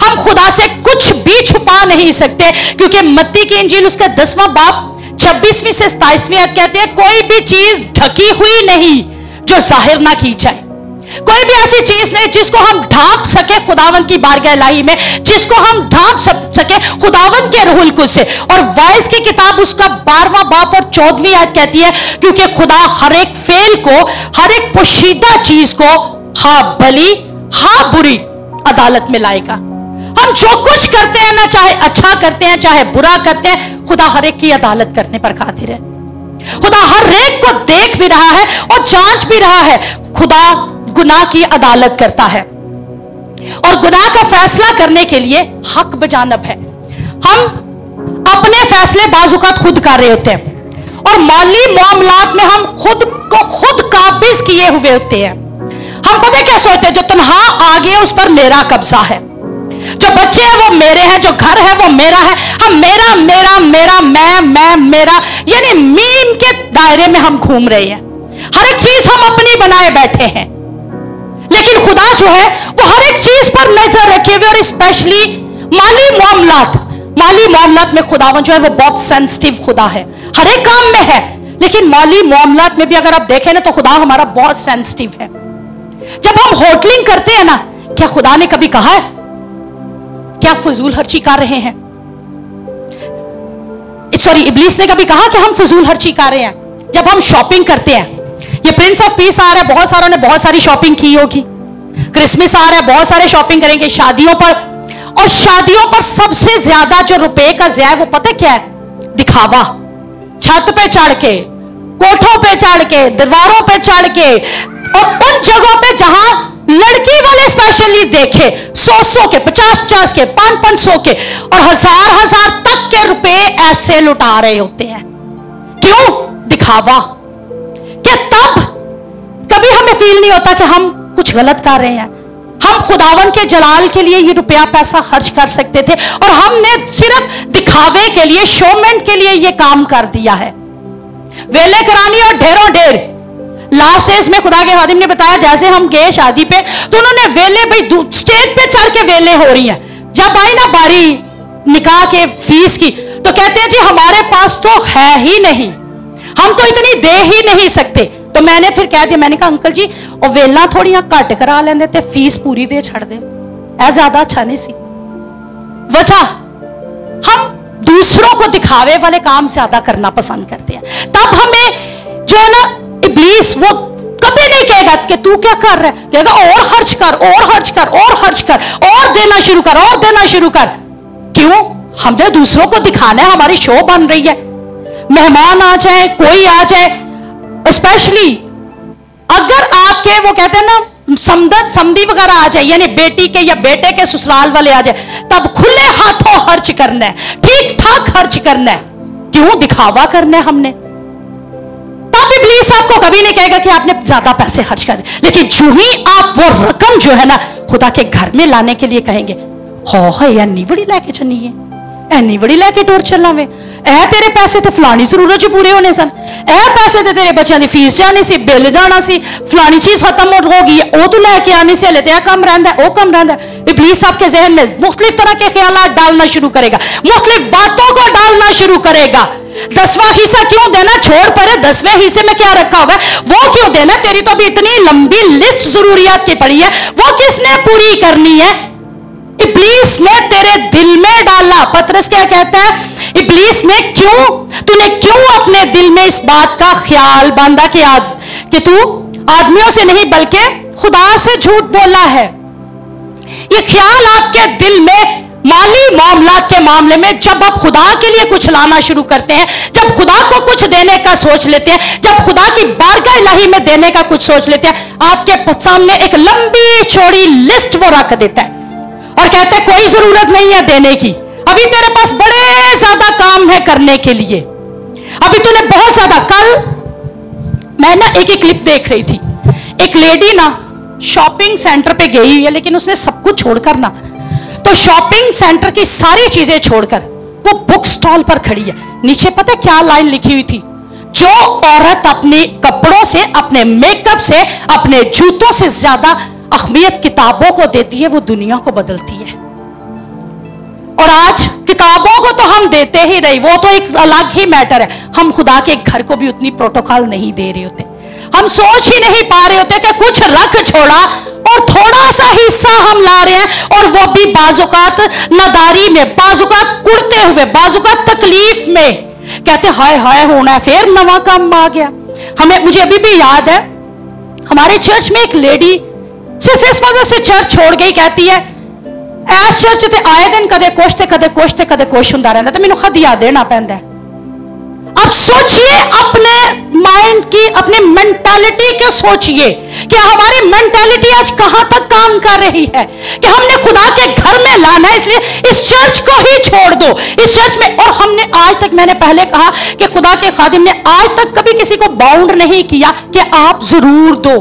S1: हम खुदा से कुछ भी छुपा नहीं सकते, क्योंकि मत्ती की इंजील उसका 10वां बाब 26वीं से 27वीं आयत कहते हैं, कोई भी चीज ढकी हुई नहीं जो जाहिर ना की जाए। कोई भी ऐसी चीज नहीं जिसको हम ढांप सके खुदावन की बारगाह इलाही में, जिसको हम ढांप सके खुदावन के रूहुल कुद्स से। और वाइस की किताब उसका 12वां बाब और 14वीं आयत कहती है, क्योंकि खुदा हर एक फेल को, हर एक पोशीदा चीज को, हाँ भली हाँ बुरी, अदालत में लाएगा। हम जो कुछ करते हैं ना, चाहे अच्छा करते हैं चाहे बुरा करते हैं, खुदा हर एक की अदालत करने पर कादिर है। खुदा हर एक को देख भी रहा है और जांच भी रहा है। खुदा गुनाह की अदालत करता है और गुनाह का फैसला करने के लिए हक बजानब है। हम अपने फैसले बाजुकात खुद कर रहे होते हैं और माली मामलात में हम खुद को खुद काबिज किए हुए होते हैं। हम पता क्या सोचते हैं, जो तन्हा आ गया उस पर मेरा कब्जा है, जो बच्चे हैं वो मेरे हैं, जो घर है वो मेरा है। हम मेरा मेरा मेरा मैं मेरा, यानी मीम के दायरे में हम घूम रहे हैं। हर एक चीज हम अपनी बनाए बैठे हैं, लेकिन खुदा जो है वो हर एक चीज पर नजर रखे हुए, और स्पेशली माली मामलात में खुदावन जो है वो बहुत सेंसिटिव खुदा है। हर एक काम में है, लेकिन माली मामलात में भी अगर आप देखें ना तो खुदा हमारा बहुत सेंसिटिव है। जब हम होटलिंग करते हैं ना, क्या खुदा ने कभी कहा है क्या फजूल खर्ची कर रहे हैं? सॉरी, इब्लीस ने कभी कहा कि हम फजूल खर्ची कर रहे हैं? जब हम शॉपिंग करते हैं, ये प्रिंस ऑफ पीस आ रहा है, बहुत सारों ने बहुत सारी शॉपिंग की होगी। क्रिसमस आ रहा है, बहुत सारे शॉपिंग करेंगे शादियों पर। और शादियों पर सबसे ज्यादा जो रुपए का ज़्यादा वो पता क्या है? दिखावा। छत पे चढ़ के, कोठों पे चढ़ के, दीवारों पे चढ़ के, और उन जगहों पे जहां लड़की वाले स्पेशली देखे 100 के, 50 के, 500 के और हजार तक के रुपए ऐसे लुटा रहे होते हैं। क्यों? दिखावा। क्या तब कभी हमें फील नहीं होता कि हम कुछ गलत कर रहे हैं? हम खुदावन के जलाल के लिए ये रुपया पैसा खर्च कर सकते थे, और हमने सिर्फ दिखावे के लिए, शोमेंट के लिए ये काम कर दिया है। वेले करानी और ढेरों ढेर। लास्ट डेज में खुदा के खादिम ने बताया, जैसे हम गए शादी पे तो उन्होंने वेले, भाई स्टेज पे चढ़ के वेले हो रही हैं। जब आई ना बारी निकाह के फीस की, तो कहते हैं जी हमारे पास तो है ही नहीं, हम तो इतनी दे ही नहीं सकते। तो मैंने फिर कह दिया, मैंने कहा अंकल जी और वेला थोड़ी घट करा लेंदे ते फीस पूरी दे छड़ दे, ऐ ज्यादा अच्छा नहीं सी। वजह हम दूसरों को दिखावे वाले काम ज्यादा करना पसंद करते हैं। तब हमें जो है ना, इब्लीस वो कभी नहीं कहेगा कि तू क्या कर रहा है, कहेगा और खर्च कर, और खर्च कर, और खर्च कर, और देना शुरू कर, और देना शुरू कर। क्यों? हमने दूसरों को दिखाना है, हमारी शो बन रही है। मेहमान आ जाए, कोई आ जाए, स्पेशली अगर आपके वो कहते हैं ना समधी वगैरह आ जाए, यानी बेटी के या बेटे के ससुराल वाले आ जाए, तब खुले हाथों खर्च करना है, ठीक ठाक खर्च करना है। क्यों? दिखावा करना है हमने। तब इब्लीस आपको कभी नहीं कहेगा कि आपने ज्यादा पैसे खर्च कर, लेकिन जो ही आप वो रकम जो है ना खुदा के घर में लाने के लिए कहेंगे, हो एनी बड़ी लैके चलनी है, एनी बड़ी लैके टूर चलना वे, ए तेरे पैसे तो फलानी जरूरत जो पूरे होने सन, ए पैसे तो तेरे बच्चों की फीस जानी सी, बिल जाना सी, फलानी चीज खत्म हो गई है, वो तू लैके आनी सी, हले तो कम रहता है, वो कम रहता है। इब्लीस आपके जहन में मुख्तलिफ तरह के ख्यालात डालना शुरू करेगा, मुख्तलिफ बातों को डालना शुरू करेगा। 10वां हिस्सा क्यों देना? छोड़ परे, 10वें हिस्से में क्या रखा हुआ है वो क्यों देना? तेरी तो अभी इतनी लंबी लिस्ट जरूरियात की पड़ी है, वो किसने पूरी करनी है? इब्लीस ने तेरे दिल में डाला। पतरस क्या कहता है? इब्लीस ने तूने क्यों अपने दिल में इस बात का ख्याल बांधा कि तू आदमियों से नहीं बल्कि खुदा से झूठ बोला है। ये ख्याल आपके दिल में माली मामलात के मामले में, जब आप खुदा के लिए कुछ लाना शुरू करते हैं, जब खुदा को कुछ देने का सोच लेते हैं, जब खुदा की बारगाह इलाही में देने का कुछ सोच लेते हैं, आपके सामने एक लंबी चौड़ी लिस्ट वो रख देता है और कहते कोई जरूरत नहीं है देने की, अभी तेरे पास बड़े ज्यादा काम है करने के लिए, अभी तूने बहुत ज्यादा। कल मैं ना एक क्लिप देख रही थी, एक लेडी ना शॉपिंग सेंटर पे गई हुई है, लेकिन उसने सब कुछ छोड़कर ना, तो शॉपिंग सेंटर की सारी चीजें छोड़कर वो बुक स्टॉल पर खड़ी है। नीचे पता है क्या लाइन लिखी हुई थी? जो औरत अपने कपड़ों से, अपने मेकअप से, अपने जूतों से ज्यादा अहमियत किताबों को देती है, वो दुनिया को बदलती है। और आज किताबों को तो हम देते ही नहीं, वो तो एक अलग ही मैटर है। हम खुदा के घर को भी उतनी प्रोटोकॉल नहीं दे रहे होते, हम सोच ही नहीं पा रहे होते कि कुछ रख छोड़ा और थोड़ा सा हिस्सा हम ला रहे हैं, और वो भी बाजुकात नादारी में, बाजुकात कुड़ते हुए, बाजुकात तकलीफ में। कहते हाय हाय होना है, फिर नवा काम आ गया। मुझे अभी भी याद है, हमारे चर्च में एक लेडी सिर्फ इस वजह से चर्च छोड़ गई, कहती है इस चर्च ते आए दिन कदे कुछ ते कदे कुछ ते कदे कुछ हुंदा रहंदा, ते मैनूं हदिया देना पैंदा है। अब सोचिए अपने माइंड की, अपनी मेंटालिटी को सोचिए कि हमारी मेंटालिटी आज कहां तक काम कर रही है कि हमने खुदा के घर में लाना है, इसलिए इस चर्च को ही छोड़ दो, इस चर्च में। और हमने आज तक, मैंने पहले कहा कि खुदा के खादिम ने आज तक कभी किसी को बाउंड नहीं किया कि आप जरूर दो,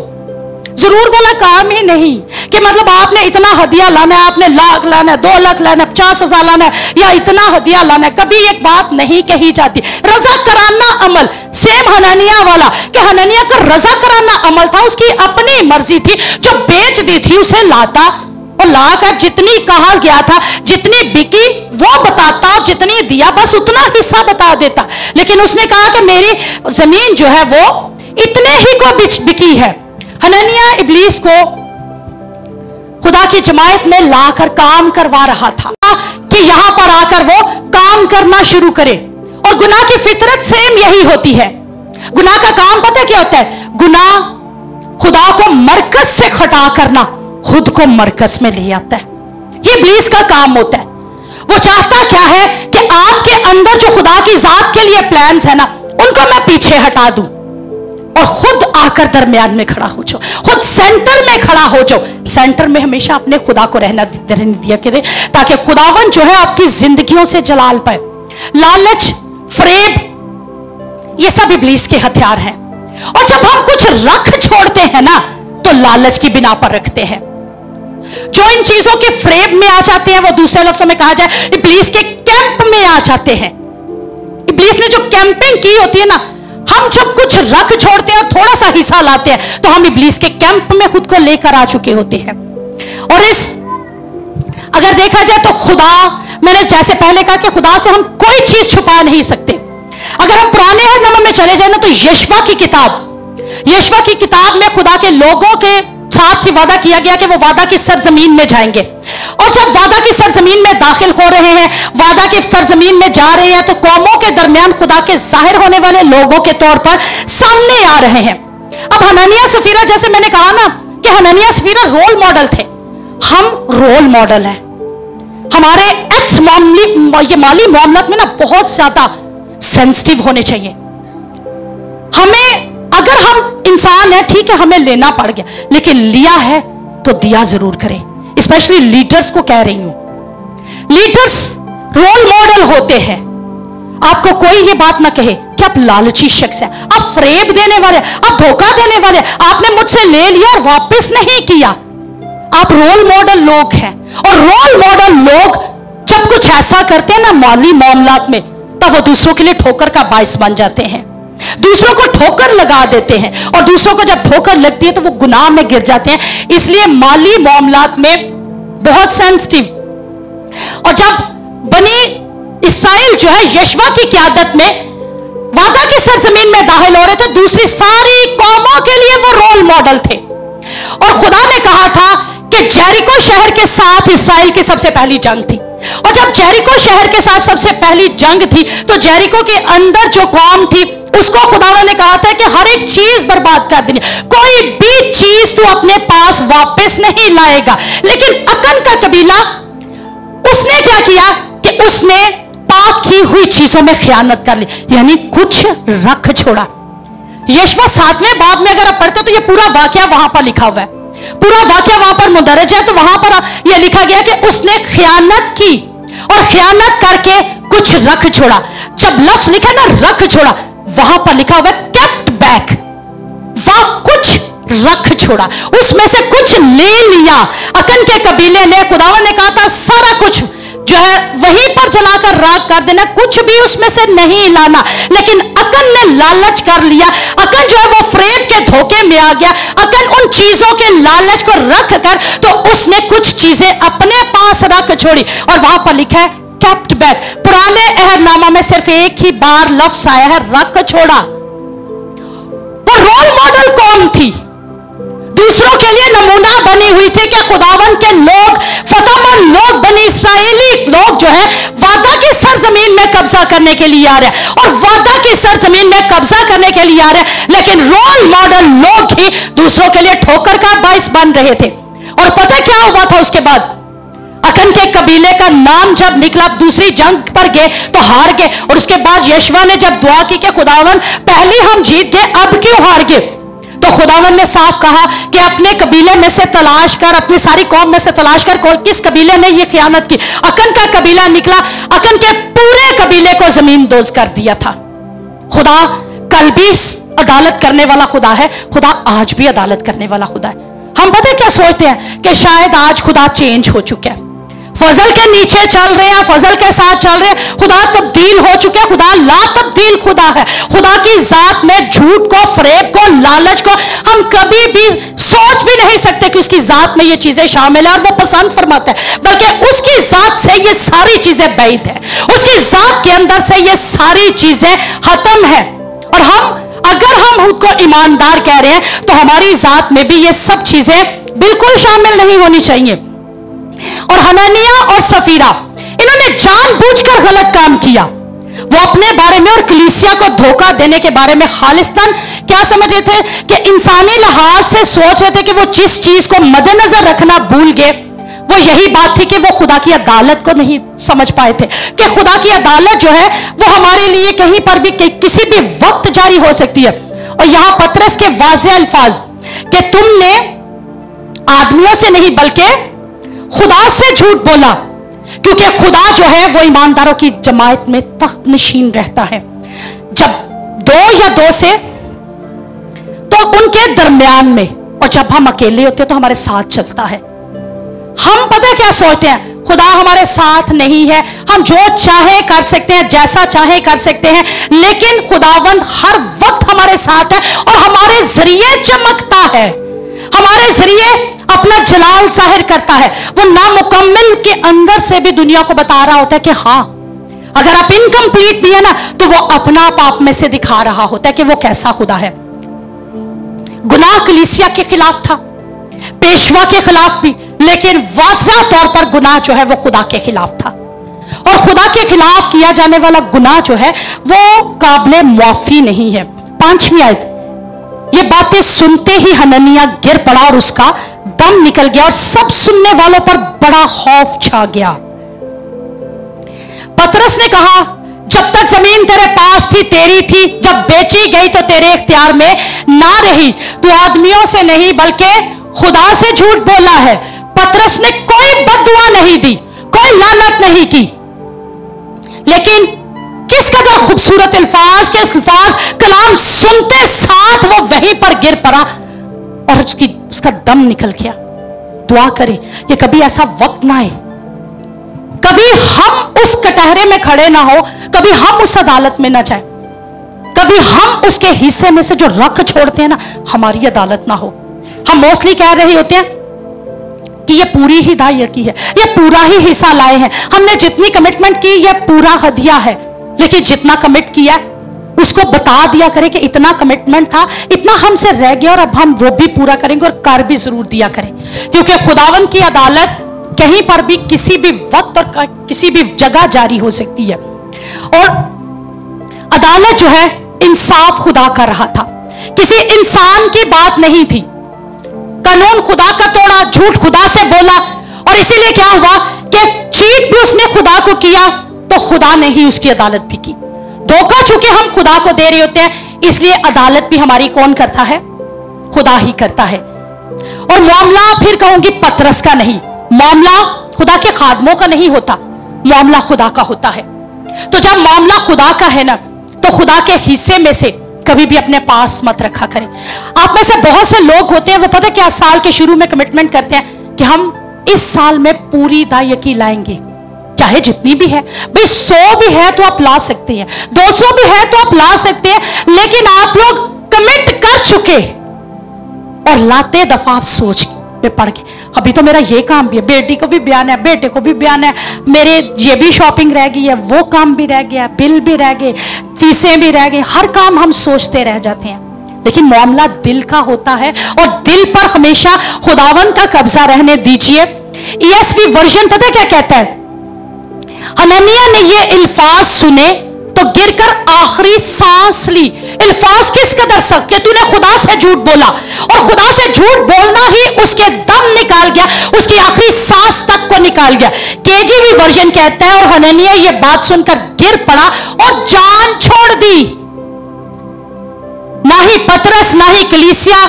S1: जरूर वाला काम ही नहीं कि मतलब आपने इतना हदिया लाना है, आपने लाख लाना है, 2 लाख लाना है, 50,000 लाना है, या इतना हदिया लाना है। कभी एक बात नहीं कही जाती। रजा कराना अमल, सेम हननिया वाला, कि हननिया का रजा कराना अमल था, उसकी अपनी मर्जी थी, जो बेच दी थी उसे लाता और लाकर जितनी कहा गया था, जितनी बिकी वो बताता, जितनी दिया बस उतना हिस्सा बता देता। लेकिन उसने कहा कि मेरी जमीन जो है वो इतने ही को बिकी है। हननिया इब्लीस को खुदा की जमायत में लाकर काम करवा रहा था कि यहां पर आकर वो काम करना शुरू करे। और गुनाह की फितरत सेम यही होती है। गुनाह का काम पता क्या होता है? गुनाह खुदा को मरकज से हटा करना, खुद को मरकज में ले आता है। ये इब्लीस का काम होता है। वो चाहता क्या है कि आपके अंदर जो खुदा की जात के लिए प्लान्स है ना, उनको मैं पीछे हटा दूं और खुद आकर दरमियान में खड़ा हो जाओ, खुद सेंटर में खड़ा हो जाओ। सेंटर में हमेशा अपने खुदा को रहना दिया करें, ताकि खुदावन जो है आपकी जिंदगियों से जलाल पाए। लालच, फरेब, ये सब इब्लीस के हथियार हैं। और जब हम कुछ रख छोड़ते हैं ना, तो लालच की बिना पर रखते हैं। जो इन चीजों के फ्रेब में आ जाते हैं, वो दूसरे लफ्जों में कहा जाए इब्लीस के कैंप में आ जाते हैं। इब्लीस ने जो कैंपिंग की होती है ना, हम जब कुछ रख छोड़ते हैं और थोड़ा सा हिस्सा लाते हैं, तो हम इब्लीस के कैंप में खुद को लेकर आ चुके होते हैं। और अगर देखा जाए तो खुदा, मैंने जैसे पहले कहा कि खुदा से हम कोई चीज छुपा नहीं सकते। अगर हम पुराने अहद में चले जाए ना, तो यशवा की किताब में खुदा के लोगों के साथ ही वादा किया गया कि वो वादा की सरजमीन में जाएंगे। और जब वादा की सरजमीन में दाखिल हो रहे हैं, वादा की सरजमीन में जा रहे हैं, तो कौमों के दरमियान खुदा के जाहिर होने वाले लोगों के तौर पर सामने आ रहे हैं। अब हननिया सफीरा, जैसे मैंने कहा ना कि हननिया सफीरा रोल मॉडल थे, हम रोल मॉडल हैं। हमारे एक्स माली मामलात में ना बहुत ज्यादा सेंसिटिव होने चाहिए। हमें, अगर हम इंसान है, ठीक है, हमें लेना पड़ गया, लेकिन लिया है तो दिया जरूर करें। स्पेशली लीडर्स को कह रही हूं, लीडर्स रोल मॉडल होते हैं। आपको कोई ये बात ना कहे कि आप लालची शख्स हैं, आप फरेब देने वाले, आप धोखा देने वाले, आपने मुझसे ले लिया और वापस नहीं किया। आप रोल मॉडल लोग हैं। और रोल मॉडल लोग जब कुछ ऐसा करते हैं ना माली मामलात में, तब वो दूसरों के लिए ठोकर का बाइस बन जाते हैं, दूसरों को ठोकर लगा देते हैं। और दूसरों को जब ठोकर लगती है तो वो गुनाह में गिर जाते हैं। इसलिए माली मामलात में बहुत सेंसिटिव। और जब बनी इस्राएल जो है यशवा की क़यादत में वादा की सरजमीन में दाखिल हो रहे थे, दूसरी सारी कौमों के लिए वो रोल मॉडल थे। और खुदा ने कहा था कि जेरिको शहर के साथ इस्राएल की सबसे पहली जंग थी। और जब जेरिको शहर के साथ सबसे पहली जंग थी, तो जेरिको के अंदर जो कौम थी, उसको खुदा ने कहा था कि हर एक चीज बर्बाद कर देनी, कोई भी चीज तू अपने पास वापस नहीं लाएगा। लेकिन अकन का कबीला, उसने क्या किया कि उसने पाक की हुई चीजों में खयानत कर ली, यानी कुछ रख छोड़ा। यशवा 7वें बाब में अगर आप पढ़ते तो ये पूरा वाकया वहां पर लिखा हुआ है। पूरा वाक्य वहां पर मुंदरज है, तो वहां पर यह लिखा गया कि उसने खयानत की और खयानत करके कुछ रख छोड़ा। जब लफ्ज लिखा ना रख छोड़ा, वहां पर लिखा हुआ केप्ट बैक, वह कुछ रख छोड़ा, उसमें से कुछ ले लिया। अकन के कबीले ने, खुदावन ने कहा था सारा कुछ जो है वहीं पर जलाकर राख कर देना, कुछ भी उसमें से नहीं लाना, लेकिन अकन ने लालच कर लिया। अकन जो है वो फरेब के धोखे में आ गया। अकन उन चीजों के लालच को रख कर तो उसने कुछ चीजें अपने पास रख छोड़ी, और वहां पर लिखा है केप्ट बैक। पुराने अहदनामा में सिर्फ एक ही बार लफ्ज आया है रख छोड़ा। वो रोल मॉडल कौन थी? दूसरों के लिए नमूना बनी हुई थी कि खुदावन के लोग, फतहमंद लोग, बनी इस्राएली लोग जो है वादा की सरजमीन में कब्जा करने के लिए आ रहे हैं, और वादा की सरजमीन में कब्जा करने के लिए आ रहे हैं, लेकिन रोल मॉडल लोग ही दूसरों के लिए ठोकर का बाइस बन रहे थे। और पता क्या हुआ था उसके बाद? अकन के कबीले का नाम जब निकला, दूसरी जंग पर गए तो हार गए, और उसके बाद यशवा ने जब दुआ की कि खुदावन पहले हम जीत गए, अब क्यों हार गए? तो खुदावन ने साफ कहा कि अपने कबीले में से तलाश कर, अपनी सारी कौम में से तलाश कर किस कबीले ने यह खयानत की। अकन का कबीला निकला, अकन के पूरे कबीले को जमीन दोज कर दिया था। खुदा कल भी अदालत करने वाला खुदा है, खुदा आज भी अदालत करने वाला खुदा है। हम पता क्या सोचते हैं कि शायद आज खुदा चेंज हो चुका है, फजल के नीचे चल रहे हैं, फजल के साथ चल रहे हैं, खुदा तब्दील हो चुके हैं। खुदा ला तब्दील खुदा है। खुदा की जात में झूठ को, फरेब को, लालच को हम कभी भी सोच भी नहीं सकते कि उसकी जात में ये चीजें शामिल है और वो पसंद फरमाता है, बल्कि उसकी जात से ये सारी चीजें बैद है, उसकी जात के अंदर से ये सारी चीजें खत्म है। और अगर हम खुद को ईमानदार कह रहे हैं तो हमारी जात में भी ये सब चीजें बिल्कुल शामिल नहीं होनी चाहिए। और हननिया और सफीरा, इन्होंने जानबूझकर गलत काम किया। वो अपने बारे में और कलीसिया को धोखा देने के बारे में खालिस्तान क्या समझ रहे थे कि इंसानी लिहाज से सोच रहे थे कि वो जिस चीज को मद्देनजर रखना भूल गए, वो यही बात थी कि वो खुदा की अदालत को नहीं समझ पाए थे कि खुदा की अदालत जो है वो हमारे लिए कहीं पर भी किसी भी वक्त जारी हो सकती है। और यहां पतरस के वाज़ेह अल्फाज कि तुमने आदमियों से नहीं बल्कि खुदा से झूठ बोला, क्योंकि खुदा जो है वो ईमानदारों की जमात में तख्त नशीन रहता है। जब दो या दो से तो उनके दरमियान में, और जब हम अकेले होते हैं तो हमारे साथ चलता है। हम पता क्या सोचते हैं, खुदा हमारे साथ नहीं है, हम जो चाहे कर सकते हैं, जैसा चाहे कर सकते हैं, लेकिन खुदावंद हर वक्त हमारे साथ है और हमारे जरिए चमकता है, हमारे जरिए अपना जलाल जाहिर करता है। वो नामुकम्मल के अंदर से भी दुनिया को बता रहा होता है कि हाँ, अगर आप इनकम्प्लीट भी है ना, तो वो अपना पाप में से दिखा रहा होता है कि वो कैसा खुदा है। गुनाह कलीसिया के खिलाफ था, पेशवा के खिलाफ भी, लेकिन वाज़ेह तौर पर गुनाह जो है वो खुदा के खिलाफ था। और खुदा के खिलाफ किया जाने वाला गुनाह जो है वो काबिल मुआफी नहीं है। 5वीं आयत, ये बातें सुनते ही हननिया गिर पड़ा और उसका दम निकल गया और सब सुनने वालों पर बड़ा खौफ छा गया। पतरस ने कहा, जब तक जमीन तेरे पास थी तेरी थी, जब बेची गई तो तेरे इख्तियार में ना रही। तू आदमियों से नहीं बल्कि खुदा से झूठ बोला है। पतरस ने कोई बददुआ नहीं दी, कोई लानत नहीं की, लेकिन किस कदर खूबसूरत अल्फाज के अल्फाज कलाम सुनते साथ वो वहीं पर गिर पड़ा और उसका दम निकल गया। दुआ करें कि कभी ऐसा वक्त ना आए, कभी हम उस कटहरे में खड़े ना हो, कभी हम उस अदालत में ना जाए, कभी हम उसके हिस्से में से जो रख छोड़ते हैं ना, हमारी अदालत ना हो। हम मोस्टली कह रहे होते हैं कि ये पूरी ही दायर की है, ये पूरा ही हिस्सा लाए हैं, हमने जितनी कमिटमेंट की ये पूरा हदिया है। लेकिन जितना कमिट किया उसको बता दिया करें कि इतना कमिटमेंट था, इतना हमसे रह गया और अब हम वो भी पूरा करेंगे और कर भी जरूर दिया करें, क्योंकि खुदावन की अदालत कहीं पर भी किसी भी वक्त और किसी भी जगह जारी हो सकती है। और अदालत जो है इंसाफ खुदा कर रहा था, किसी इंसान की बात नहीं थी। कानून खुदा का तोड़ा, झूठ खुदा से बोला, और इसीलिए क्या हुआ कि चीट भी उसने खुदा को किया तो खुदा ने ही उसकी अदालत भी की। धोखा चूंकि हम खुदा को दे रहे होते हैं, इसलिए अदालत भी हमारी कौन करता है? खुदा ही करता है। और मामला फिर कहूंगी पतरस का नहीं, मामला खुदा के खादमों का नहीं होता, मामला खुदा का होता है। तो जब मामला खुदा का है ना, तो खुदा के हिस्से में से कभी भी अपने पास मत रखा करें। आप में से बहुत से लोग होते हैं, वो पता क्या साल के शुरू में कमिटमेंट करते हैं कि हम इस साल में पूरी दायकी लाएंगे, चाहे जितनी भी है। भाई 100 भी है तो आप ला सकते हैं, 200 भी है तो आप ला सकते हैं, लेकिन आप लोग कमिट कर चुके और लाते दफा आप सोच पे पड़ गए, अभी तो मेरा ये काम भी है, बेटी को भी बयान है, बेटे को भी बयान है, मेरे ये भी शॉपिंग रह गई है, वो काम भी रह गया, बिल भी रह गए, फीसें भी रह गई, हर काम हम सोचते रह जाते हैं। लेकिन मामला दिल का होता है और दिल पर हमेशा खुदावन का कब्जा रहने दीजिए। ESV वर्जन पता क्या कहता है? हननिया ने ये अल्फाज सुने तो गिरकर आखिरी सांस ली। अल्फाज किस कदर सख्त कि तूने खुदा से झूठ बोला, और खुदा से झूठ बोलना ही उसके दम निकाल गया, उसकी आखिरी सांस तक को निकाल गया। KJV वर्जन कहता है और हननिया ये बात सुनकर गिर पड़ा और जान छोड़ दी। ना ही पतरस ना ही कलीसिया,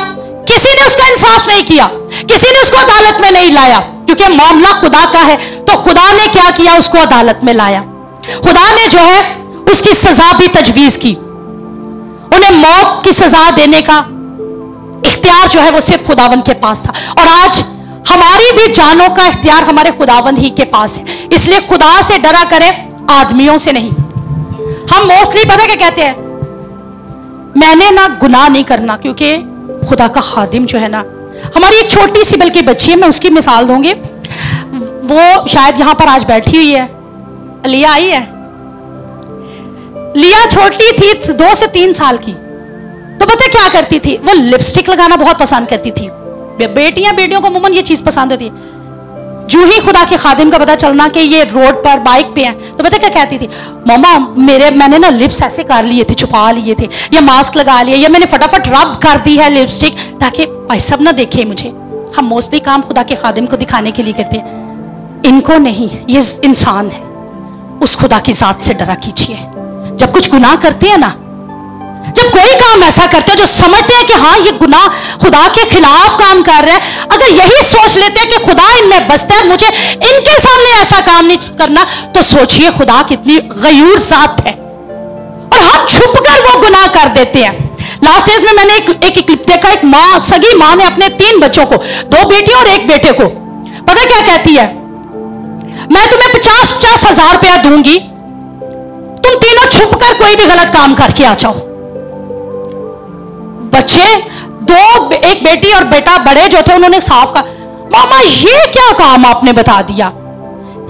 S1: किसी ने उसका इंसाफ नहीं किया, किसी ने उसको अदालत में नहीं लाया, क्योंकि मामला खुदा का है। तो खुदा ने क्या किया? उसको अदालत में लाया। खुदा ने जो है उसकी सजा भी तजवीज की, उन्हें मौत की सजा देने का इख्तियार जो है वो सिर्फ खुदावंद के पास था। और आज हमारी भी जानों का इख्तियार हमारे खुदावंद ही के पास है। इसलिए खुदा से डरा करें, आदमियों से नहीं। हम मोस्टली पता क्या कहते हैं? मैंने ना गुनाह नहीं करना, क्योंकि खुदा का खादिम जो है ना, हमारी एक छोटी सी बल्कि बच्ची है, मैं उसकी मिसाल दूंगी। वो शायद यहां पर आज बैठी हुई है, लिया आई है। लिया छोटी थी, 2 से 3 साल की, तो पता क्या करती थी? वो लिपस्टिक लगाना बहुत पसंद करती थी। बेटियों को अमूमन ये चीज पसंद होती है। जो ही खुदा के खादिम का पता चलना कि ये रोड पर बाइक पे है, तो पता क्या कहती थी? मामा मैंने ना लिप्स ऐसे कर लिए थे, छुपा लिए थे, या मास्क लगा लिया, या मैंने फटाफट रब कर दी है लिपस्टिक ताकि भाई सब ना देखे मुझे। हम मोस्टली काम खुदा के खादिम को दिखाने के लिए करते हैं, इनको नहीं। ये इंसान है, उस खुदा की जात से डरा कीजिए। जब कुछ गुनाह करते हैं ना, जब कोई काम ऐसा करते हैं जो समझते हैं कि हाँ ये गुनाह खुदा के खिलाफ काम कर रहा है, अगर यही सोच लेते हैं कि खुदा इनमें बसता है, मुझे इनके सामने ऐसा काम नहीं करना, तो सोचिए खुदा कितनी गयूर जात है। और हम छुपकर वो गुनाह कर देते हैं। लास्ट डेज में मैंने एक क्लिप देखा, एक माँ, सगी माँ ने अपने 3 बच्चों को, 2 बेटियों और 1 बेटे को, पता क्या कहती है? मैं तुम्हें 50-50 हजार रुपया दूंगी, तुम तीनों छुपकर कोई भी गलत काम करके आ जाओ। बच्चे 2, एक बेटी और बेटा बड़े जो थे, उन्होंने साफ कहा, मामा ये क्या काम आपने बता दिया,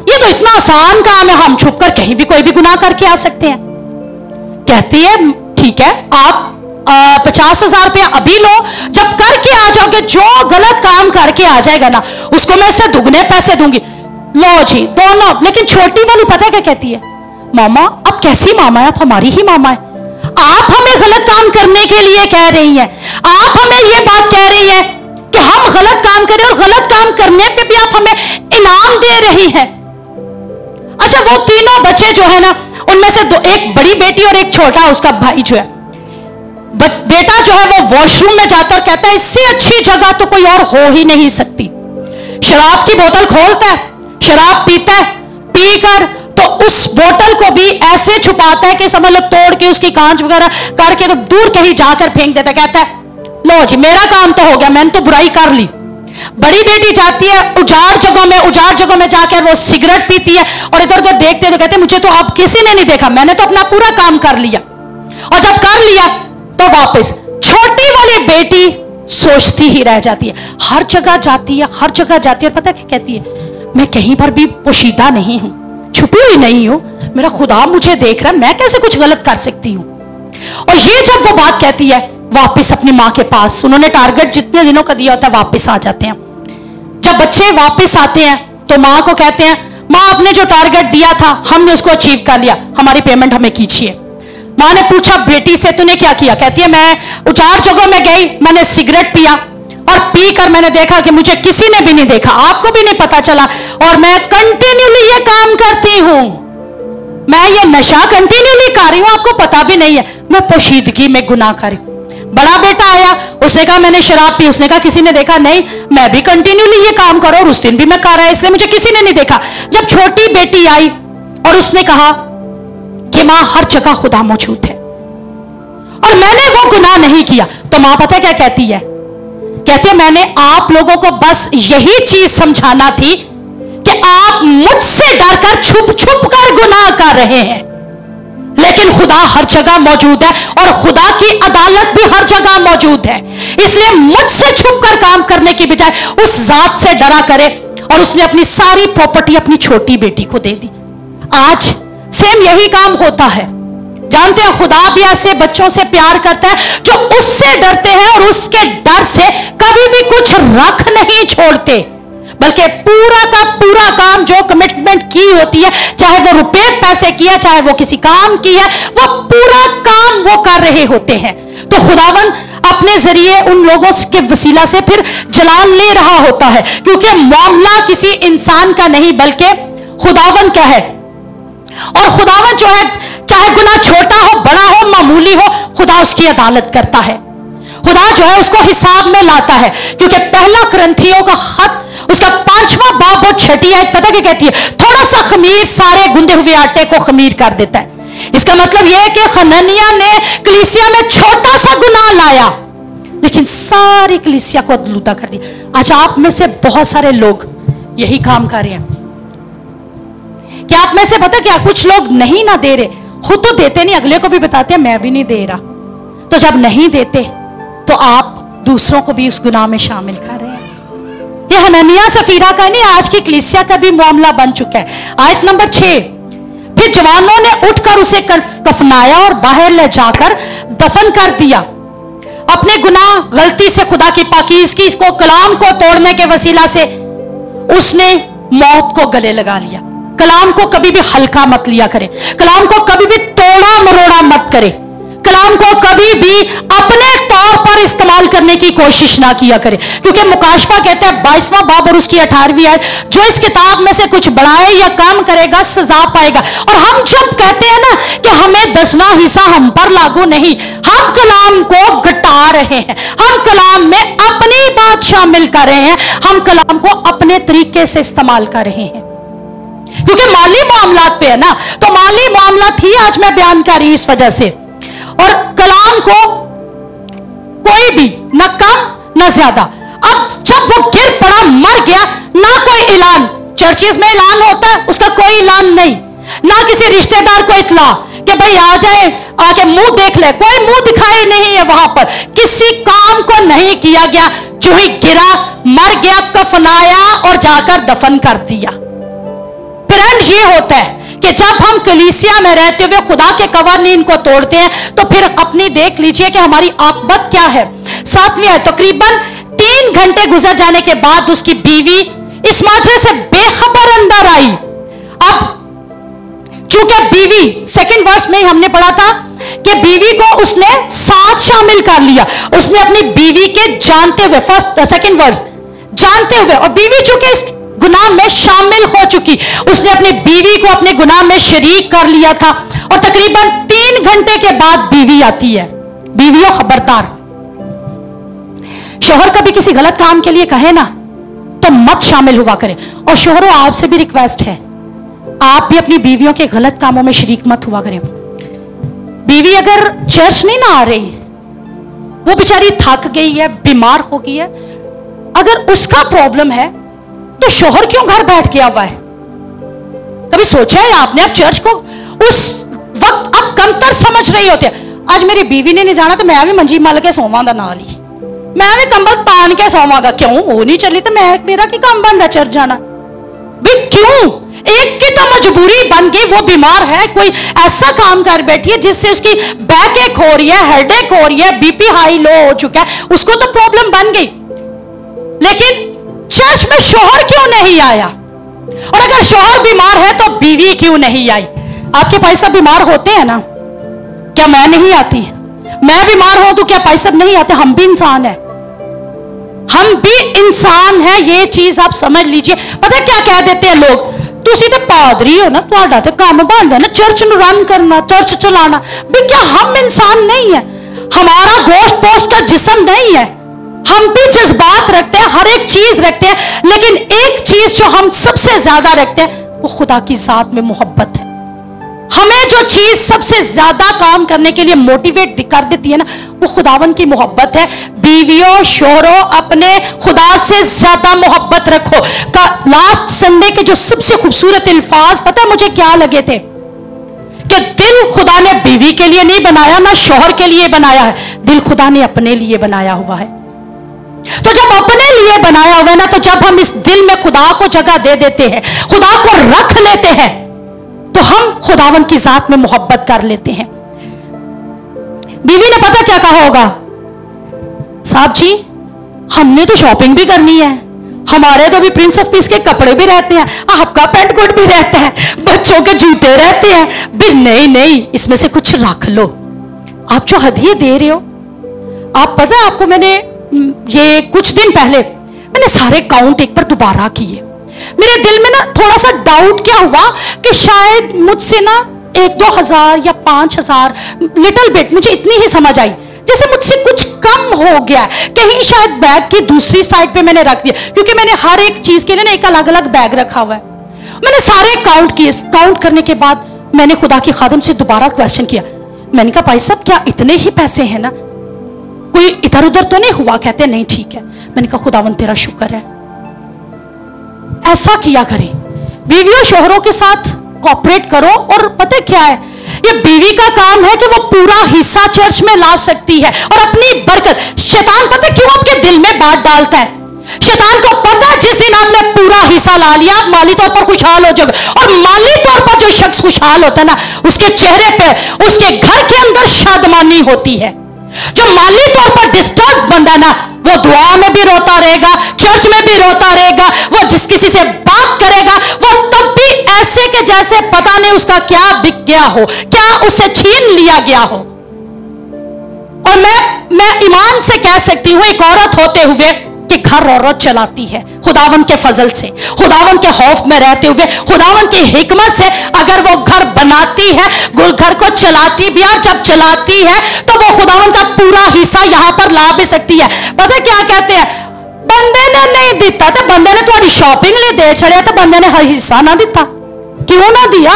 S1: ये तो इतना आसान काम है, हम छुपकर कहीं भी कोई भी गुनाह करके आ सकते हैं। कहती है ठीक है, आप 50,000 रुपया अभी लो, जब करके आ जाओगे, जो गलत काम करके आ जाएगा ना, उसको मैं उससे दुगने पैसे दूंगी। लो जी दोनों। लेकिन छोटी वाली पता क्या कहती है? मामा अब कैसी मामा है, आप हमारी ही मामा है, आप हमें गलत काम करने के लिए कह रही हैं, आप हमें ये बात कह रही हैं कि हम गलत काम करें, और गलत काम करने पे भी आप हमें इनाम दे रही हैं। अच्छा, वो तीनों बच्चे जो है ना, उनमें से 2, एक बड़ी बेटी और एक छोटा उसका भाई जो है, बेटा जो है वो वॉशरूम में जाता और कहता है इससे अच्छी जगह तो कोई और हो ही नहीं सकती। शराब की बोतल खोलता है, शराब पीता है, पीकर तो उस बोतल को भी ऐसे छुपाता है कि समझ लो तोड़ के उसकी कांच वगैरह करके तो दूर कहीं जाकर फेंक देता है। कहता है लो जी मेरा काम तो हो गया, मैंने तो बुराई कर ली। बड़ी बेटी जाती है उजाड़ जगहों में जाकर वो सिगरेट पीती है, और इधर उधर देखते हैं तो कहते हैं मुझे तो अब किसी ने नहीं देखा, मैंने तो अपना पूरा काम कर लिया। और जब कर लिया तो वापस। छोटी वाली बेटी सोचती ही रह जाती है, हर जगह जाती है, और पता क्या कहती है? मैं कहीं पर भी पोशीदा नहीं हूं, छुपी हुई नहीं हूं, मेरा खुदा मुझे देख रहा है, मैं कैसे कुछ गलत कर सकती हूं। और ये जब वो बात कहती है, वापस अपनी माँ के पास, उन्होंने टारगेट जितने दिनों का दिया होता है वापस आ जाते हैं। जब बच्चे वापस आते हैं तो माँ को कहते हैं माँ आपने जो टारगेट दिया था हमने उसको अचीव कर लिया, हमारी पेमेंट हमें कीजिए। माँ ने पूछा बेटी से तूने क्या किया? कहती है मैं उजाड़ जगहों में गई, मैंने सिगरेट पिया, और पीकर मैंने देखा कि मुझे किसी ने भी नहीं देखा, आपको भी नहीं पता चला, और मैं कंटिन्यूली ये काम करती हूं, मैं ये नशा कंटिन्यूली कर रही हूं, आपको पता भी नहीं है, मैं पोशीदगी में गुनाह कर रही हूं। बड़ा बेटा आया, उसने कहा मैंने शराब पी। उसने कहा किसी ने देखा? नहीं, मैं भी कंटिन्यूली ये काम करो और उस दिन भी मैं कर रहा है, इसलिए मुझे किसी ने नहीं देखा। जब छोटी बेटी आई और उसने कहा कि मां हर जगह खुदा मौजूद है और मैंने वो गुनाह नहीं किया, तो मां पता है क्या कहती है? कहती है मैंने आप लोगों को बस यही चीज समझाना थी कि आप मुझसे डरकर छुप छुप कर गुनाह कर रहे हैं, लेकिन खुदा हर जगह मौजूद है और खुदा की अदालत भी हर जगह मौजूद है। इसलिए मुझसे छुप कर काम करने की बजाय उस जात से डरा करे। और उसने अपनी सारी प्रॉपर्टी अपनी छोटी बेटी को दे दी। आज सेम यही काम होता है। जानते हैं खुदा भी ऐसे बच्चों से प्यार करता है जो उससे डरते हैं और उसके डर से कभी भी कुछ रख नहीं छोड़ते, बल्कि पूरा का पूरा काम जो कमिटमेंट की होती है, चाहे वो रुपए पैसे की है, चाहे वो किसी काम की है, वो पूरा काम वो कर रहे होते हैं। तो खुदावन अपने जरिए उन लोगों के वसीला से फिर जलाल ले रहा होता है, क्योंकि मामला किसी इंसान का नहीं बल्कि खुदावन का है। और खुदावन जो है, चाहे गुनाह छोटा हो, बड़ा हो, मामूली हो, खुदा उसकी अदालत करता है। खुदा जो है उसको हिसाब में लाता है, क्योंकि पहला कुरिन्थियों का खत उसका 5वां बाब और 6 आयत पता क्या कहती है? थोड़ा सा खमीर सारे गुंदे हुए आटे को खमीर कर देता है। इसका मतलब यह है कि हननिया ने कलीसिया में छोटा सा गुनाह लाया, लेकिन सारी कलीसिया को अदलूदा कर दिया। आज आप में से बहुत सारे लोग यही काम कर रहे हैं। क्या आप में से पता क्या कुछ लोग नहीं ना दे रहे, खुद तो देते नहीं, अगले को भी बताते हैं मैं भी नहीं दे रहा। तो जब नहीं देते तो आप दूसरों को भी उस गुनाह में शामिल कर रहे हैं। ये हननिया सफीरा का नहीं, आज की कलीसिया का भी मामला बन चुका है। आयत नंबर 6, फिर जवानों ने उठकर उसे कफनाया और बाहर ले जाकर दफन कर दिया। अपने गुनाह गलती से खुदा की पाकीज़गी को कलाम को तोड़ने के वसीला से उसने मौत को गले लगा लिया। कलाम को कभी भी हल्का मत लिया करे, कलाम को कभी भी तोड़ा मरोड़ा मत करे, कलाम को कभी भी अपने तौर पर इस्तेमाल करने की कोशिश ना किया करे, क्योंकि मुकाशफा कहता है 22वां बाब और उसकी 18वीं आयत, जो इस किताब में से कुछ बढ़ाए या कम करेगा सजा पाएगा। और हम जब कहते हैं ना कि हमें 10वां हिस्सा हम पर लागू नहीं, हम कलाम को घटा रहे हैं, हम कलाम में अपनी बात शामिल कर रहे हैं, हम कलाम को अपने तरीके से इस्तेमाल कर रहे हैं, क्योंकि माली मामलात पे है ना। तो माली मामलात ही आज मैं बयान कर रही हूं इस वजह से। और कलाम को कोई भी न कम न ज्यादा, अब जब वो गिर पड़ा मर गया, ना कोई ऐलान, चर्चेस में ऐलान होता है, उसका कोई ऐलान नहीं, ना किसी रिश्तेदार को इतला कि भाई आ जाए आके मुंह देख ले, कोई मुंह दिखाई नहीं है वहां पर, किसी काम को नहीं किया गया, जो ही गिरा मर गया, कफनाया और जाकर दफन कर दिया। फिर अंत ये होता है कि जब हम कलीसिया में रहते हुए खुदा के कवानीन को तोड़ते हैं, तो फिर अपनी देख लीजिए कि हमारी आकबत क्या है। 7वीं आयत, तकरीबन 3 घंटे गुजर जाने के बाद उसकी बीवी इस माजरे से बेखबर अंदर आई। अब चूंकि बीवी, 2nd वर्स में हमने पढ़ा था कि बीवी को उसने साथ शामिल कर लिया, उसने अपनी बीवी के जानते हुए, 2nd वर्स, जानते हुए, और बीवी चूंकि इस गुनाह में शामिल हो चुकी, उसने अपनी बीवी को अपने गुनाह में शरीक कर लिया था। और तकरीबन 3 घंटे के बाद बीवी आती है। बीवियों खबरदार, शोहर कभी किसी गलत काम के लिए कहे ना तो मत शामिल हुआ करें। और शोहरों, आपसे भी रिक्वेस्ट है, आप भी अपनी बीवियों के गलत कामों में शरीक मत हुआ करें। बीवी अगर चर्च नहीं ना आ रही, वो बेचारी थक गई है, बीमार हो गई है, अगर उसका प्रॉब्लम है तो शोहर क्यों घर बैठ गया हुआ है? कभी सोचा है आपने? आप चर्च को उस वक्त आप कमतर समझ रही होते हैं। आज मेरी बीवी ने नहीं जाना तो मैं भी मंजी मल के सोवांगा नाल ही, मैं भी कंबल तान के सोवांगा। क्यों? वो नहीं चली तो मैं, मेरा की काम बनता चर्च जाना भी? क्यों? एक की तो मजबूरी बन गई, वो बीमार है, कोई ऐसा काम कर बैठी है जिससे उसकी बैक एक हो रही है, हेड एक हो रही है, बीपी हाई लो हो चुका है, उसको तो प्रॉब्लम बन गई। लेकिन चर्च में शोहर क्यों नहीं आया? और अगर शोहर बीमार है तो बीवी क्यों नहीं आई? आपके भाई साहब बीमार होते हैं ना, क्या मैं नहीं आती? मैं बीमार हूं तो क्या भाई साहब नहीं आते? हम भी इंसान है, हम भी इंसान है, ये चीज आप समझ लीजिए। पता क्या कह देते हैं लोग, तुसी तो पादरी हो ना, तुहाडा तो काम बनदा ना चर्च नु रन करना, चर्च चलाना। भी क्या हम इंसान नहीं है? हमारा गोश्त पोस्ट का जिस्म नहीं है, हम भी जज्बात रखते हैं, हर एक चीज रखते हैं, लेकिन एक चीज जो हम सबसे ज्यादा रखते हैं वो खुदा की जात में मोहब्बत है। हमें जो चीज सबसे ज्यादा काम करने के लिए मोटिवेट कर देती है ना, वो खुदावन की मोहब्बत है। बीवियों शोहरों, अपने खुदा से ज्यादा मोहब्बत रखो। का लास्ट संडे के जो सबसे खूबसूरत अल्फाज पता है मुझे क्या लगे थे, कि दिल खुदा ने बीवी के लिए नहीं बनाया, ना शोहर के लिए बनाया है, दिल खुदा ने अपने लिए बनाया हुआ है। तो जब अपने लिए बनाया हुआ है ना, तो जब हम इस दिल में खुदा को जगह दे देते हैं, खुदा को रख लेते हैं, तो हम खुदावन की जात में मोहब्बत कर लेते हैं। बीवी ने पता क्या कहा होगा, साहब जी हमने तो शॉपिंग भी करनी है, हमारे तो भी प्रिंस ऑफ पीस के कपड़े भी रहते हैं, आपका पेंट कोट भी रहता है, बच्चों के जूते रहते हैं भी। नहीं नहीं, इसमें से कुछ रख लो, आप जो हदिये दे रहे हो। आप पता है आपको, मैंने ये कुछ दिन पहले मैंने सारे काउंट एक बार दोबारा किए। मेरे दिल में ना थोड़ा सा डाउट क्या हुआ कि शायद मुझसे ना 1-2 हजार या 5 हजार, लिटिल बिट, मुझे इतनी ही समझ आई, जैसे मुझसे कुछ कम हो गया, कहीं शायद बैग की दूसरी साइड पे मैंने रख दिया, क्योंकि मैंने हर एक चीज के लिए ना एक अलग अलग बैग रखा हुआ है। मैंने सारे काउंट किए, काउंट करने के बाद मैंने खुदा की खादिम से दोबारा क्वेश्चन किया। मैंने कहा भाई साहब क्या इतने ही पैसे हैं ना, कोई इधर उधर तो नहीं हुआ? कहते नहीं ठीक है। मैंने कहा खुदावन तेरा शुक्र है। ऐसा किया करें, बीवियों शोहरों के साथ कोऑपरेट करो। और पता क्या है, ये बीवी का काम है कि वो पूरा हिस्सा चर्च में ला सकती है और अपनी बरकत। शैतान पता क्यों आपके दिल में बात डालता है? शैतान को पता है जिस दिन आपने पूरा हिस्सा ला लिया आप माली तौर पर खुशहाल हो जाओगे। और माली तौर पर जो शख्स खुशहाल होता है ना, उसके चेहरे पे, उसके घर के अंदर शादमानी होती है। जो माली तौर पर डिस्टर्ब बंदा ना, वो दुआ में भी रोता रहेगा, चर्च में भी रोता रहेगा, वो जिस किसी से बात करेगा वो तब भी ऐसे के जैसे पता नहीं उसका क्या बिक गया हो, क्या उससे छीन लिया गया हो। और मैं ईमान से कह सकती हूं, एक औरत होते हुए कि घर औरत चलाती है खुदावन के फजल से, खुदावन के खौफ में रहते हुए, खुदावन की हिकमत से अगर वो घर बनाती है, घर को चलाती भी, और जब चलाती है तो वो खुदावन का पूरा हिस्सा यहां पर ला भी सकती है। पता क्या कहते हैं, बंदे ने नहीं दिता तो बंदे ने थोड़ी शॉपिंग लिए दे छड़िया, तो बंदे ने हर हिस्सा ना दिता। क्यों ना दिया?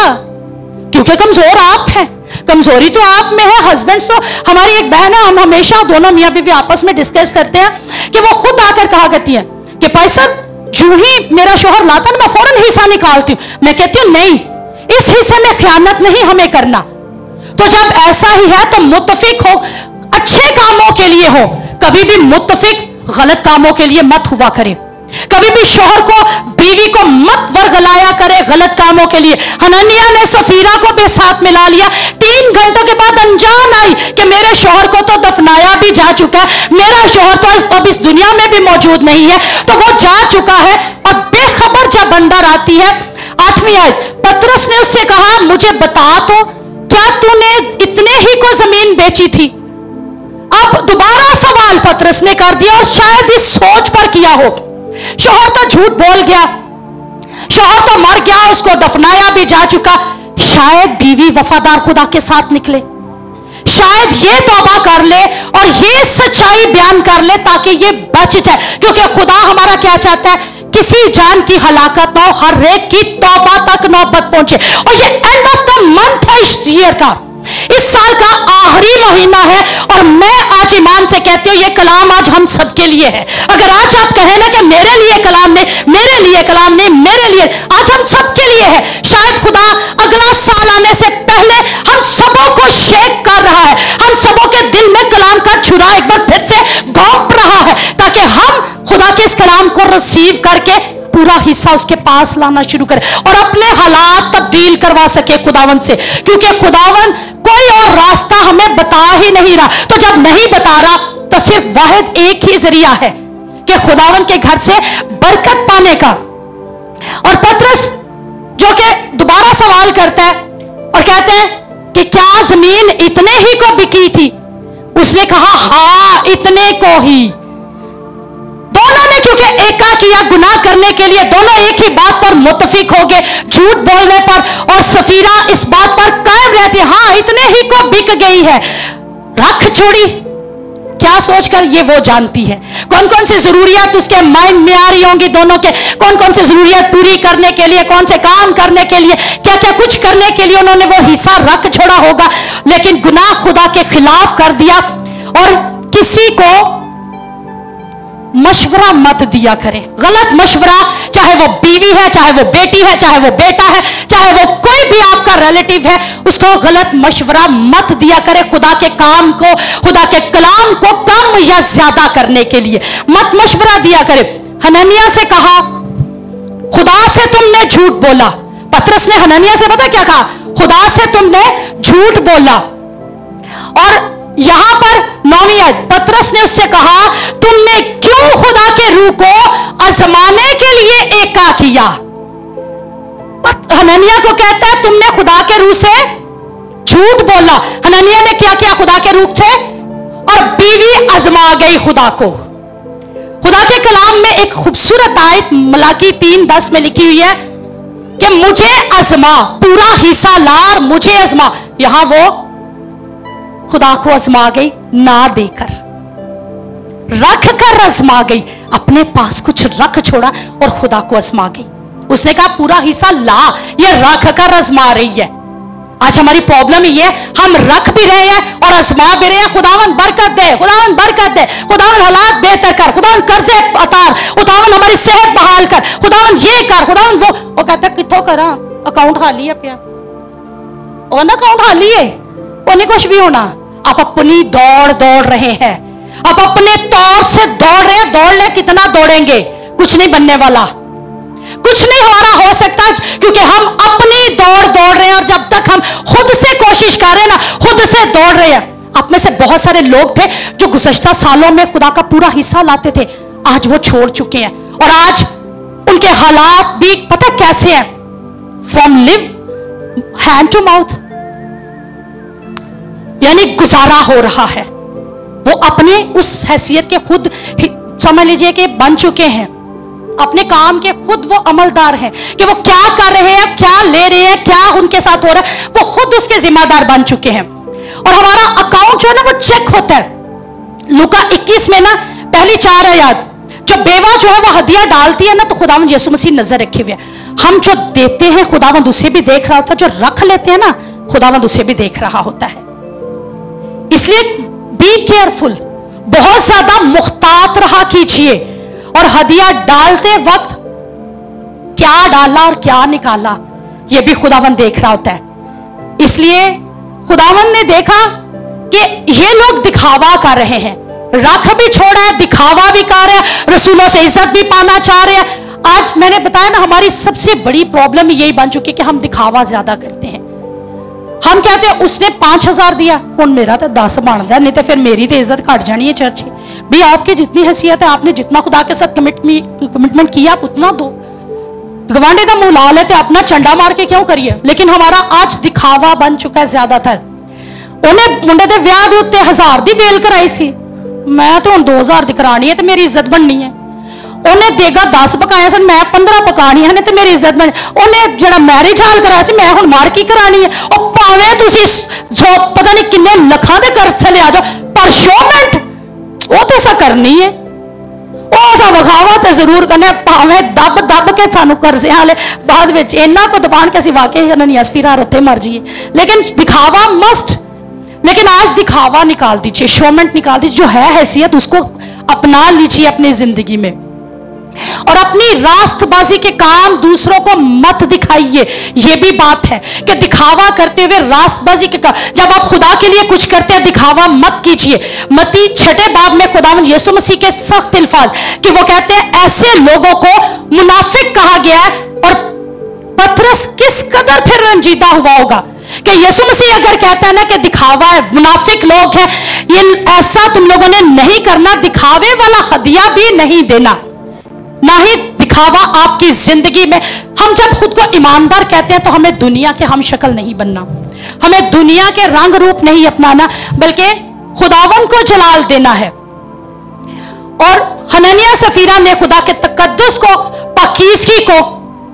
S1: क्योंकि कमजोर आप हैं, कमजोरी तो आप में है। हस्बैंड्स तो, हमारी एक बहन है, हम हमेशा दोनों मियां बीवी आपस में डिस्कस करते हैं कि वो खुद आकर कहा करती है कि भाई साहब जो ही मेरा शोहर लाता है मैं फौरन हिस्सा निकालती हूं। मैं कहती हूं नहीं, इस हिस्से में खयानत नहीं हमें करना। तो जब ऐसा ही है तो मुत्तफिक हो, अच्छे कामों के लिए हो, कभी भी मुत्तफिक गलत कामों के लिए मत हुआ करे। कभी भी शोहर को, बीवी को मत वर्गलाया करे गलत कामों के लिए। हननिया ने सफीरा को भी साथ मिला लिया। 3 घंटों के बाद अनजान आई कि मेरे शोहर को तो दफनाया भी जा चुका है, मेरा शोहर तो अब इस दुनिया में भी मौजूद नहीं है, तो वो जा चुका है। और बेखबर जब अंदर आती है, 8वीं आयत, पतरस ने उससे कहा मुझे बता तो, क्या तूने इतने ही को जमीन बेची थी? अब दोबारा सवाल पतरस ने कर दिया, और शायद इस सोच पर किया हो। शोहर तो झूठ बोल गया, शोहर तो मर गया, उसको दफनाया भी जा चुका। शायद बीवी वफादार खुदा के साथ निकले, शायद ये तौबा कर ले और ये सच्चाई बयान कर ले ताकि ये बच जाए। क्योंकि खुदा हमारा क्या चाहता है, किसी जान की हलाकत ना हो, हर एक की तौबा तक नौबत पहुंचे। और ये एंड ऑफ द मंथ है इस ईयर का, इस साल का आखिरी महीना है। और मैं आज ईमान से कहती हूँ ये कलाम आज हम सबके लिए है। अगर आज आप कहें ना कि मेरे लिए कलाम नहीं, मेरे लिए कलाम नहीं, मेरे लिए, आज हम सबके लिए है। शायद खुदा अगला साल आने से पहले हम सबों को शेक कर रहा है, हम सबों के दिल में कलाम का छुरा एक बार फिर से घोंप रहा है, ताकि हम खुदा के इस कलाम को रिसीव करके पूरा हिस्सा उसके पास लाना शुरू करें और अपने हालात तब्दील करवा सके खुदावन से। क्योंकि खुदावन कोई और रास्ता हमें बता ही नहीं रहा। तो जब नहीं बता रहा तो सिर्फ वाहिद एक ही जरिया है कि खुदावन के घर से बरकत पाने का। और पतरस जो कि दोबारा सवाल करता है और कहते हैं कि क्या जमीन इतने ही को बिकी थी? उसने कहा हाँ इतने को ही। दोनों ने क्योंकि एका किया गुनाह करने के लिए, दोनों एक ही बात पर मुत्तफिक हो गए, झूठ बोलने पर। और सफीरा इस बात पर कायम रहती, हाँ इतने ही को बिक गई है। रख छोड़ी, क्या सोचकर? ये वो जानती है कौन कौन सी जरूरियात उसके माइंड में आ रही होंगी दोनों के, कौन कौन सी जरूरियात पूरी करने के लिए, कौन से काम करने के लिए, क्या क्या कुछ करने के लिए उन्होंने वो हिस्सा रख छोड़ा होगा। लेकिन गुनाह खुदा के खिलाफ कर दिया। और किसी को मशवरा मत दिया करें, गलत मशवरा, चाहे वो बीवी है, चाहे वो बेटी है, चाहे वो बेटा है, चाहे वो कोई भी आपका रिलेटिव है, उसको गलत मशवरा मत दिया करें। खुदा के काम को, खुदा के कलाम को कम या ज्यादा करने के लिए मत मशवरा दिया करें। हननिया से कहा, खुदा से तुमने झूठ बोला। पतरस ने हननिया से पता क्या कहा? खुदा से तुमने झूठ बोला। और यहां पर 9वीं आयत, पतरस ने उससे कहा, तुमने क्यों खुदा के रूह को आजमाने के लिए एका किया? हननिया को कहता है तुमने खुदा के रूह से झूठ बोला। हननिया ने क्या किया? खुदा के रूह से, और बीवी आजमा गई खुदा को। खुदा के कलाम में एक खूबसूरत आयत मलाकी 3:10 में लिखी हुई है कि मुझे आजमा, पूरा हिस्सा ला और मुझे आजमा। यहां वो खुदा को आजमा गई, ना देकर, रख कर आजमा गई, अपने पास कुछ रख छोड़ा और खुदा को आजमा गई। उसने कहा पूरा हिस्सा ला, ये रख कर आजमा रही है। आज हमारी प्रॉब्लम ये है, हम रख भी रहे हैं और आजमा भी रहे हैं। खुदावन बरकत दे, खुदावन बरकत दे, खुदावन हालात बेहतर कर, खुदावन कर्जे उतार, खुदावन हमारी सेहत बहाल कर, खुदावन ये कर, खुदावन वो कहता है किथों करा, अकाउंट खाली है पिया, अकाउंट खाली है, वो नहीं कुछ भी होना। आप अपनी दौड़ दौड़ रहे हैं, आप अपने तौर से दौड़ रहे हैं। दौड़ ले, कितना दौड़ेंगे, कुछ नहीं बनने वाला, कुछ नहीं हमारा हो सकता, क्योंकि हम अपनी दौड़ दौड़ रहे हैं। और जब तक हम खुद से कोशिश कर रहे हैं ना, खुद से दौड़ रहे हैं। आप में से बहुत सारे लोग थे जो गुज़श्ता सालों में खुदा का पूरा हिस्सा लाते थे, आज वो छोड़ चुके हैं। और आज उनके हालात भी पता कैसे हैं? From live hand to mouth, यानी गुजारा हो रहा है। वो अपने उस हैसियत के खुद समझ लीजिए कि बन चुके हैं, अपने काम के खुद वो अमलदार हैं कि वो क्या कर रहे हैं, क्या ले रहे हैं, क्या उनके साथ हो रहा है, वो खुद उसके जिम्मेदार बन चुके हैं। और हमारा अकाउंट जो है ना वो चेक होता है। लूका 21 में ना पहली 4 आयत, जो बेवा जो है वो हदिया डालती है ना, तो खुदावंद यीशु मसीह नजर रखे हुए। हम जो देते हैं खुदावंद उसे भी देख रहा होता है, जो रख लेते हैं ना खुदावंद उसे भी देख रहा होता है। इसलिए बी केयरफुल, बहुत ज्यादा मुख्तात रहा कीजिए। और हदिया डालते वक्त क्या डाला और क्या निकाला ये भी खुदावंद देख रहा होता है। इसलिए खुदावंद ने देखा कि ये लोग दिखावा कर रहे हैं, रख भी छोड़ा है, दिखावा भी कर रहे हैं, रसूलों से इज्जत भी पाना चाह रहे हैं। आज मैंने बताया ना, हमारी सबसे बड़ी प्रॉब्लम यही बन चुकी है कि हम दिखावा ज्यादा करते हैं। हम कहते हैं उसने 5000 दिया, हुण मेरा तो 10 बनता, नहीं तो फिर मेरी तो इज्जत घट जानी है चर्च की। भाई आपकी जितनी हैसियत है, आपने जितना खुदा के साथ कमिटमेंट किया आप उतना दो। गवांडे का मुंह लाल है तो अपना चंडा मार के क्यों करिए। लेकिन हमारा आज दिखावा बन चुका है ज्यादातर। उन्हें मुंडे के ब्याह के उत्ते 1000 की वेल कराई सी, मैं तो हुण 2000 की करानी है तो मेरी इज्जत बननी है। उन्हें देगा 10 पकाया सन, मैं 15 पकानी है तो मेरी इज्जत बन। उन्हें जो मैरिज हाल कराया सी, मैं हुण मार की करानी है। और भावें तुसी जो पता नहीं किन्ने लखां दे कर्ज थले आ जाओ, पर शोमेंट वो तो ऐसा करनी है, वो ऐसा विखावा तो जरूर करना। भावें दब दब के सानू कर्जे हाले बाद विच इन्ना को दबाण के असीं वाकई ननियास फिरार उत्ते मर जाइए। लेकिन दिखावा मस्ट, लेकिन आज दिखावा निकाल दीजिए, शोमेंट निकाल दीजिए। जो है हैसियत उसको अपना लीजिए अपनी जिंदगी में, और अपनी रास्तबाजी के काम दूसरों को मत दिखाइए। यह भी बात है कि दिखावा करते हुए रास्तबाजी के काम, जब आप खुदा के लिए कुछ करते हैं दिखावा मत कीजिए। मत्ती 6 बाब में खुदावंद यीशु मसीह के सख्त अल्फाज कि वो कहते हैं ऐसे लोगों को मुनाफिक कहा गया है। और पतरस किस कदर फिर रंजीदा हुआ होगा कि यीशु मसीह अगर कहता है ना कि दिखावा है, मुनाफिक लोग हैं, ये ऐसा तुम लोगों ने नहीं करना, दिखावे वाला हदिया भी नहीं देना, ना ही दिखावा आपकी जिंदगी में। हम जब खुद को ईमानदार कहते हैं तो हमें दुनिया के हम शक्ल नहीं बनना, हमें दुनिया के रंग रूप नहीं अपनाना, बल्कि खुदावन को जलाल देना है। और हननिया सफीरा ने खुदा के तकद्दुस को, पाकीज़गी को,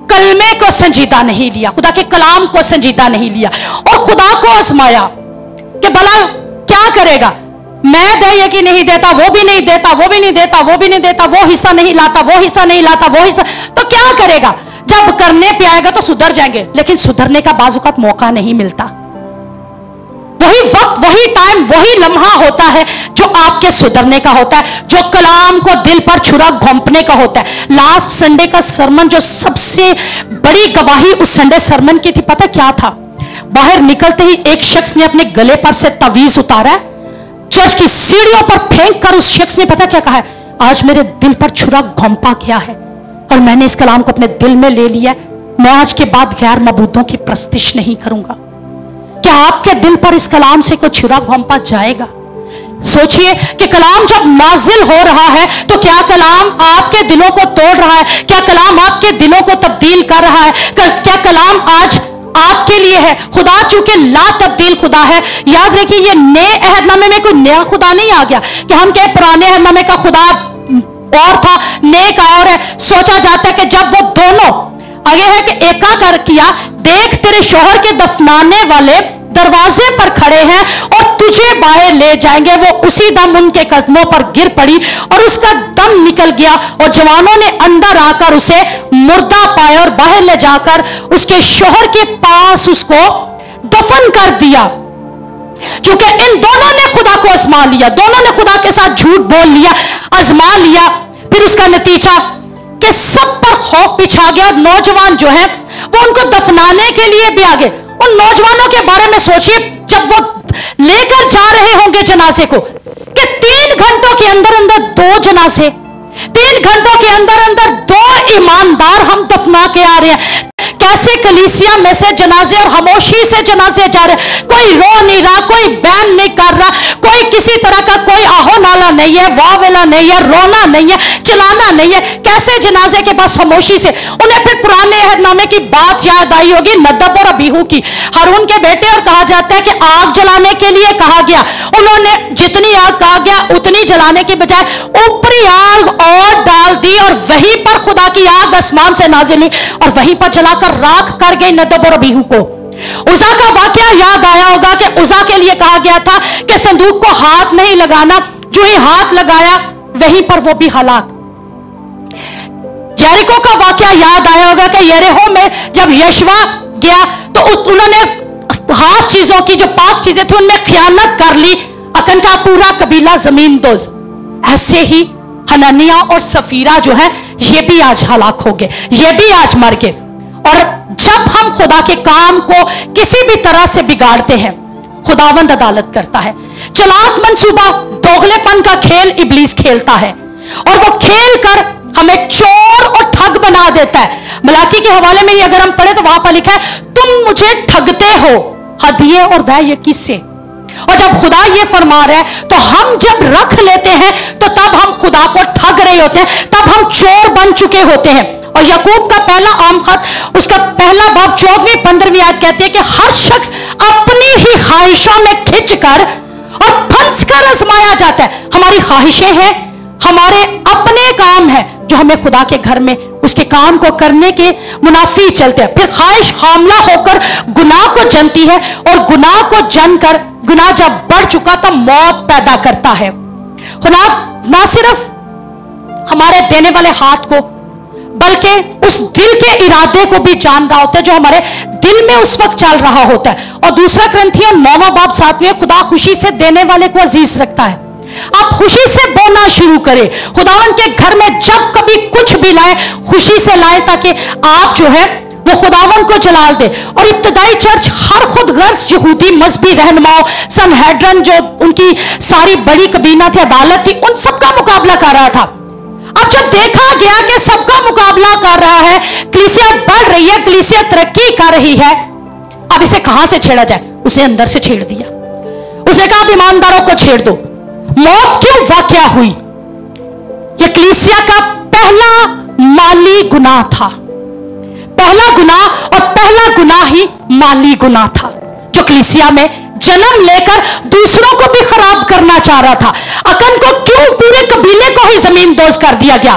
S1: कलमे को संजीदा नहीं लिया, खुदा के कलाम को संजीदा नहीं लिया और खुदा को आजमाया कि भला क्या क्या करेगा? मैं दे कि नहीं देता, वो भी नहीं देता, वो भी नहीं देता, वो भी नहीं देता, वो हिस्सा नहीं लाता, वो हिस्सा नहीं लाता, वो हिस्सा, तो क्या करेगा? जब करने पे आएगा तो सुधर जाएंगे, लेकिन सुधरने का बाजुकात मौका नहीं मिलता। वही वक्त, वही टाइम, वही लम्हा होता है जो आपके सुधरने का होता है, जो कलाम को दिल पर छुरा घोंपने का होता है। लास्ट संडे का सरमन जो सबसे बड़ी गवाही उस संडे सरमन की थी, पता क्या था? बाहर निकलते ही एक शख्स ने अपने गले पर से तवीज उतारा, चर्च की सीढ़ियों पर फेंक कर उस शख्स ने पता क्या कहा है? आज मेरे दिल पर छुरा घोंपा गया है और मैंने इस कलाम को अपने दिल में ले लिया, मैं आज के बाद गैर मबूदों की प्रस्तिश नहीं करूंगा। क्या आपके दिल पर इस कलाम से कोई छुरा घोंपा जाएगा? सोचिए कि कलाम जब नाजिल हो रहा है तो क्या कलाम आपके दिलों को तोड़ रहा है? क्या कलाम आपके दिलों को तब्दील कर रहा है? क्या कलाम आज आपके लिए है? खुदा चूंकि ला तब्दील खुदा है, याद रखिए ये नए अहदनामे में कोई नया खुदा नहीं आ गया कि हम कहे पुराने अहदनामे का खुदा और था, नए का और है। सोचा जाता है कि जब वो दोनों आगे है कि एकाकार किया, देख तेरे शौहर के दफनाने वाले दरवाजे पर खड़े हैं और तुझे बाहर ले जाएंगे। वो उसी दम उनके कदमों पर गिर पड़ी और उसका दम निकल गया और जवानों ने अंदर आकर उसे मुर्दा पाया और बाहर ले जाकर उसके शौहर के पास उसको दफन कर दिया। क्योंकि इन दोनों ने खुदा को आजमा लिया, दोनों ने खुदा के साथ झूठ बोल लिया, आजमा लिया। फिर उसका नतीजा कि सब पर खौफ बिछा गया। नौजवान जो है वो उनको दफनाने के लिए भी आ गए। उन नौजवानों के बारे में सोचिए, जब वो लेकर जा रहे होंगे जनाजे को, कि 3 घंटों के अंदर अंदर 2 जनाजे, 3 घंटों के अंदर अंदर 2 ईमानदार हम दफना के आ रहे हैं। कैसे कलीसिया में से जनाजे और खामोशी से जनाजे जा रहे, कोई रो नहीं रहा, कोई बैन नहीं कर रहा, कोई किसी तरह का कोई आहो नाला नहीं है, वावेला नहीं है, रोना नहीं है, चिल्लाना नहीं है। कैसे जनाजे के पास खामोशी से। उन्हें फिर पुराने अहदनामे की बात याद आई होगी, नदब और अबीहू की, हारून के बेटे, और कहा जाता है कि आग जलाने के लिए कहा गया, उन्होंने जितनी आग कहा गया उतनी जलाने की बजाय ऊपरी आग और डाल दी और वहीं पर खुदा की आग आसमान से नाजिल हुई और वहीं पर जलाकर राख कर गई नदब और अबीहू को। उज़ा का वाकया याद आया होगा कि उज़ा के लिए कहा गया था कि संदूक को हाथ नहीं लगाना, जो ही हाथ लगाया वहीं पर वो भी हलाक। यरीको का वाकया याद आया होगा कि यरीहो में जब यशवा गया तो उन्होंने खास चीजों की, जो पाक चीजें थी, उनमें खयानत कर ली, अकन का पूरा कबीला जमीन दोज। ऐसे ही हननिया और सफीरा जो है ये भी आज हलाक हो गए, ये भी आज मर गए। और जब हम खुदा के काम को किसी भी तरह से बिगाड़ते हैं, खुदावंद अदालत करता है। चलाक मंसूबा, दोगलेपन का खेल इब्लीस खेलता है और वो खेल कर हमें चोर और ठग बना देता है। मलाकी के हवाले में ही अगर हम पढ़े तो वहां पर लिखा है, तुम मुझे ठगते हो हदिये और दाए किससे। और जब खुदा ये फरमा रहा है तो हम जब रख लेते हैं तो तब हम खुदा को ठग रहे होते हैं, तब हम चोर बन चुके होते हैं। और याकूब का पहला आम खत, उसका पहला बाब 14वीं 15वीं आयत कहती है कि हर शख्स अपनी ही ख्वाहिशों में खिंच कर और फंस कर आजमाया जाता है। हमारी ख्वाहिशें हैं, हमारे अपने काम है जो हमें खुदा के घर में उसके काम को करने के मुनाफी चलते हैं। फिर ख्वाहिश हामला होकर गुनाह को जनती है और गुनाह को जनकर, गुनाह जब बढ़ चुका तो मौत पैदा करता है। खुदा ना सिर्फ हमारे देने वाले हाथ को बल्कि उस दिल के इरादे को भी जान रहा होता है जो हमारे दिल में उस वक्त चल रहा होता है। और दूसरा ग्रंथियों 9वां बाब 7वें, खुदा खुशी से देने वाले को अजीज रखता है। आप खुशी से बोना शुरू करें। खुदावन के घर में जब कभी कुछ भी लाए, खुशी से लाए ताकि आप जो है वो खुदावन को जलाल दे। और इब्तदाई चर्च हर खुद गर्ज यहूदी मजहबी रहनुमाओं, सनहेड्रन जो उनकी सारी बड़ी कबीना थी, अदालत थी, उन सबका मुकाबला कर रहा था। अब जब देखा गया कि सबका मुकाबला कर रहा है, कलीसिया बढ़ रही है, कलीसिया तरक्की कर रही है, अब इसे कहां से छेड़ा जाए? उसे अंदर से छेड़ दिया। उसने कहा ईमानदारों को छेड़ दो। मौत क्यों वाकया हुई? यह कलीसिया का पहला माली गुनाह था। पहला गुनाह, और पहला गुनाह ही माली गुनाह था जो कलीसिया में जन्म लेकर दूसरों को भी खराब करना चाह रहा था। अकन को क्यों पूरे कबीले को ही जमीन दोज कर दिया गया?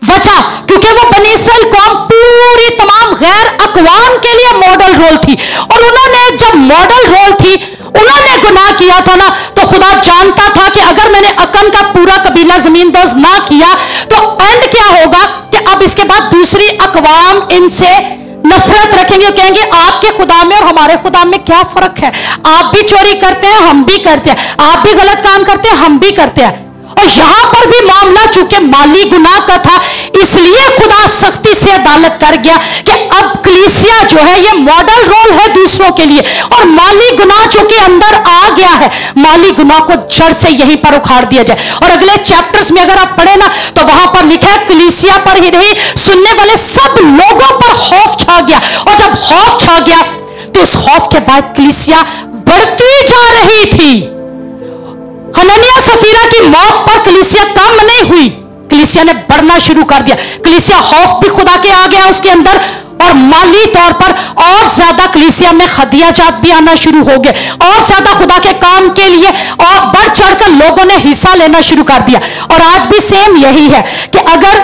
S1: वजह क्योंकि वो बनी इस्राएल कौम पूरी तमाम गैर अकवाम के लिए मॉडल रोल थी। और उन्होंने जब मॉडल रोल थी, उन्होंने गुनाह किया था ना, तो खुदा जानता था कि अगर मैंने अकन का पूरा कबीला जमींदोज ना किया तो एंड क्या होगा कि अब इसके बाद दूसरी अकवाम इनसे नफरत रखेंगे, कहेंगे आपके खुदा में और हमारे खुदा में क्या फर्क है, आप भी चोरी करते हैं हम भी करते हैं, आप भी गलत काम करते हैं हम भी करते हैं। और यहां पर भी मामला चूंकि माली गुनाह का था, इसलिए खुदा सख्ती से अदालत कर गया कि अब कलीसिया जो है ये मॉडल रोल है दूसरों के लिए, और माली गुनाह चूंकि अंदर आ गया है, माली गुनाह को जड़ से यहीं पर उखाड़ दिया जाए। और अगले चैप्टर्स में अगर आप पढ़े ना तो वहां पर लिखा है कलीसिया पर ही नहीं सुनने वाले सब लोगों पर खौफ छा गया, और जब खौफ छा गया तो उस खौफ के बाद कलीसिया बढ़ती जा रही थी। हननिया सफीरा की मौत पर कलीसिया कम नहीं हुई, कलीसिया ने बढ़ना शुरू कर दिया। कलीसिया खौफ भी खुदा के आ गया उसके अंदर, और माली तौर पर और ज्यादा कलीसिया में खदियाजात भी आना शुरू हो गए, और ज्यादा खुदा के काम के लिए और बढ़ चढ़कर लोगों ने हिस्सा लेना शुरू कर दिया। और आज भी सेम यही है कि अगर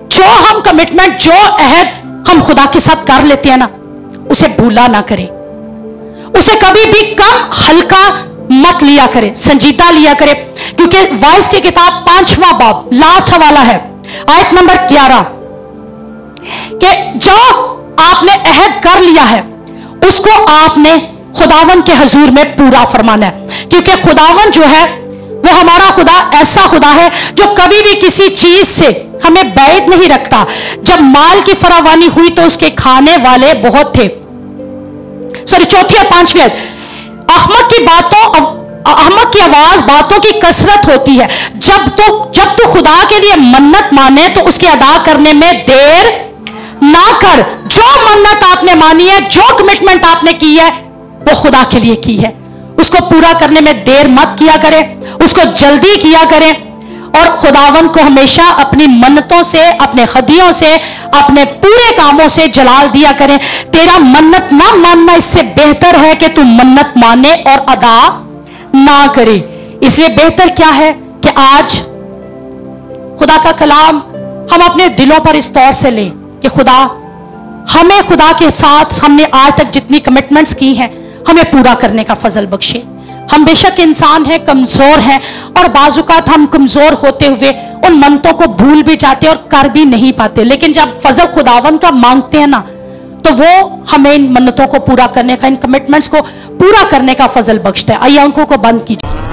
S1: जो हम कमिटमेंट, जो अहद हम खुदा के साथ कर लेते हैं ना, उसे भूला ना करें, उसे कभी भी कम हल्का मत लिया करे, संजीदा लिया करे। क्योंकि वाइस की किताब 5वां बाब लास्ट हवाला है आयत नंबर 11 कि जो आपने अहद कर लिया है उसको आपने खुदावन के हजूर में पूरा फरमाना है। क्योंकि खुदावन जो है वो हमारा खुदा ऐसा खुदा है जो कभी भी किसी चीज से हमें बैद नहीं रखता। जब माल की फरावानी हुई तो उसके खाने वाले बहुत थे। सॉरी, 4 और 5 अहमद की बातों, अहमद की आवाज बातों की कसरत होती है। जब तो खुदा के लिए मन्नत माने तो उसकी अदा करने में देर ना कर। जो मन्नत आपने मानी है, जो कमिटमेंट आपने की है, वो खुदा के लिए की है, उसको पूरा करने में देर मत किया करे, उसको जल्दी किया करे। और खुदावन को हमेशा अपनी मन्नतों से, अपने खदियों से, अपने पूरे कामों से जलाल दिया करें। तेरा मन्नत ना मानना इससे बेहतर है कि तू मन्नत माने और अदा ना करे। इसलिए बेहतर क्या है कि आज खुदा का कलाम हम अपने दिलों पर इस तौर से लें कि खुदा हमें, खुदा के साथ हमने आज तक जितनी कमिटमेंट्स की हैं, हमें पूरा करने का फजल बख्शे। हम बेशक इंसान हैं, कमजोर हैं, और बाजुकात हम कमजोर होते हुए उन मन्नतों को भूल भी जाते और कर भी नहीं पाते। लेकिन जब फजल खुदावन का मांगते हैं ना, तो वो हमें इन मन्नतों को पूरा करने का, इन कमिटमेंट्स को पूरा करने का फजल बख्शता है। आइए आंखों को बंद कीजिए।